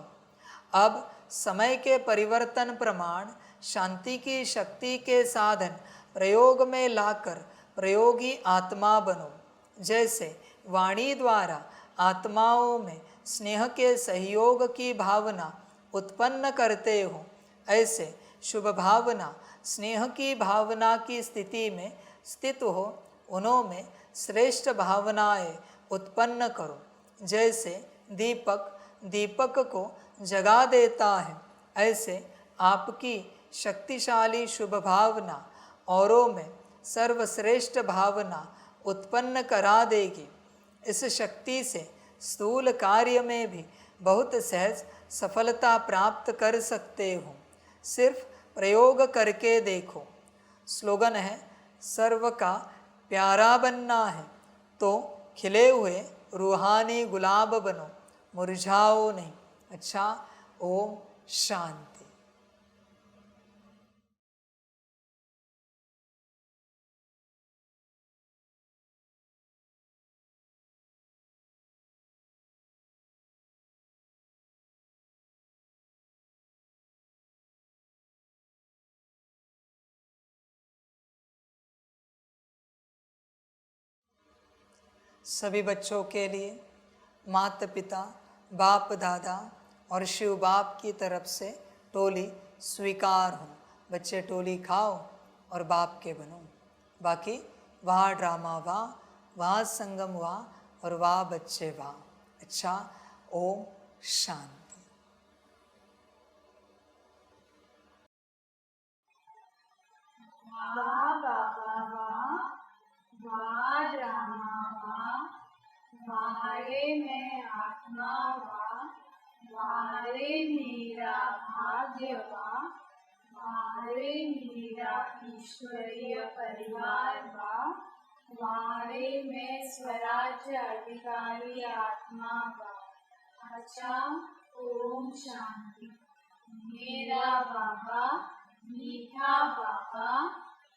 अब समय के परिवर्तन प्रमाण शांति की शक्ति के साधन प्रयोग में लाकर प्रयोगी आत्मा बनो। जैसे वाणी द्वारा आत्माओं में स्नेह के सहयोग की भावना उत्पन्न करते हो, ऐसे शुभ भावना स्नेह की भावना की स्थिति में स्थित हो उन्होंने श्रेष्ठ भावनाएं उत्पन्न करो। जैसे दीपक दीपक को जगा देता है, ऐसे आपकी शक्तिशाली शुभ भावना औरों में सर्वश्रेष्ठ भावना उत्पन्न करा देगी। इस शक्ति से स्थूल कार्य में भी बहुत सहज सफलता प्राप्त कर सकते हो। सिर्फ प्रयोग करके देखो। स्लोगन है, सर्व का प्यारा बनना है तो खिले हुए रूहानी गुलाब बनो, मुरझाओ नहीं। अच्छा, ओम शांति। सभी बच्चों के लिए माता पिता, बाप दादा और शिव बाप की तरफ से टोली स्वीकार हो। बच्चे टोली खाओ और बाप के बनो। बाकी वाह ड्रामा वाह, वाह संगम वाह और वाह बच्चे वाह। अच्छा, ओम शांति। वाह बाबा वाह, वाह रामा वाह, वाहे मैं आत्मा वाह, वाहे मेरा भाग्य वाह, वाहे मेरा ईश्वरीय परिवार वाह, वाहे मैं स्वराज्य अधिकारी आत्मा वाह। अच्छा, ओम शांति। मेरा बाबा, मीठा बाबा,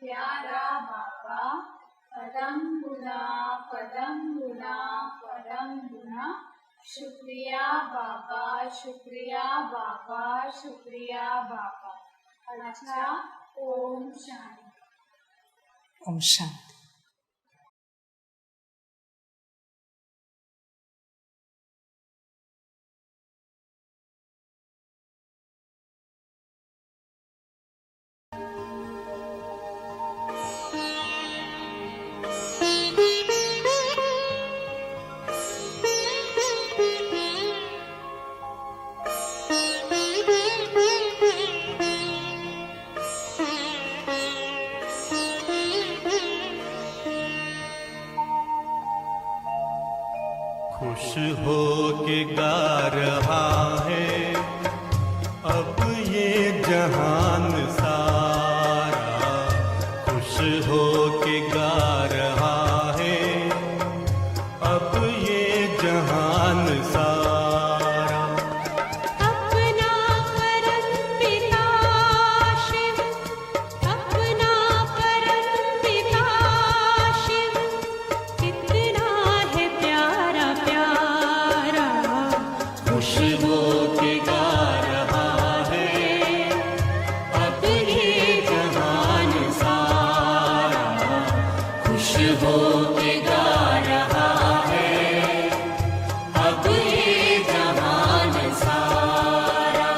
प्यारा बाबा, पदम गुना पदम गुना पदम गुना, शुक्रिया बाबा, शुक्रिया बाबा, शुक्रिया बाबा। अच्छा, ओम शांति। ओम शांति। खुश हो के गा रहा है अब ये जहान सारा, खुश हो के गा रहा है अब ये जहान सारा। अपना परम पिता शिव, अपना परम पिता शिव, कितना है प्यारा प्यारा। खुश हो के गा रहा है अब ये जहान सारा, खुश हो के गा रहा है अब ये जहान सारा।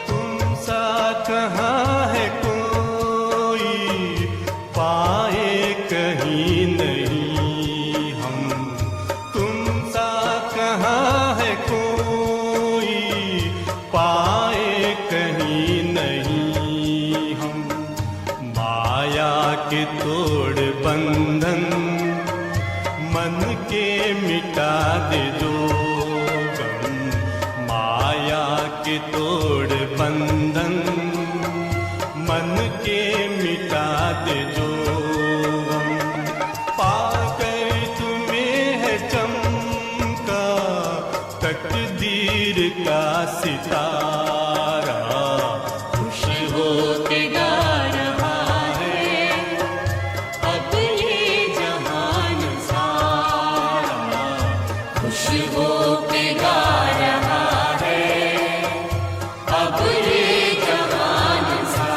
तुम सा कहाँ है कोई पाए कहीं नहीं हम, तुम सा कहाँ है कोई पाए कहीं नहीं हम। माया के तोड़ बंधन मन के मिटा दे दो गम, माया के तोड़ बंधन मन के मिटा दे जो गम। पाकर तुम्हें है चमका तकदीर का सितारा, खुश हो के गा रहा है अब ये जहान सारा, खुश हो के गा रहा है अब ये जहान सारा।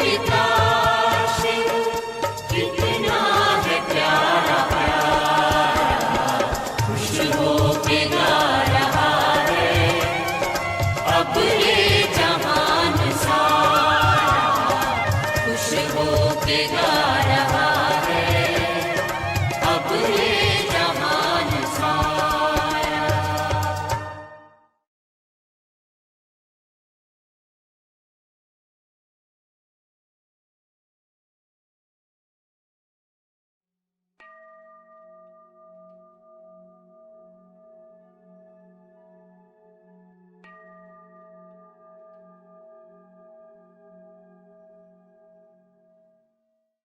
पिता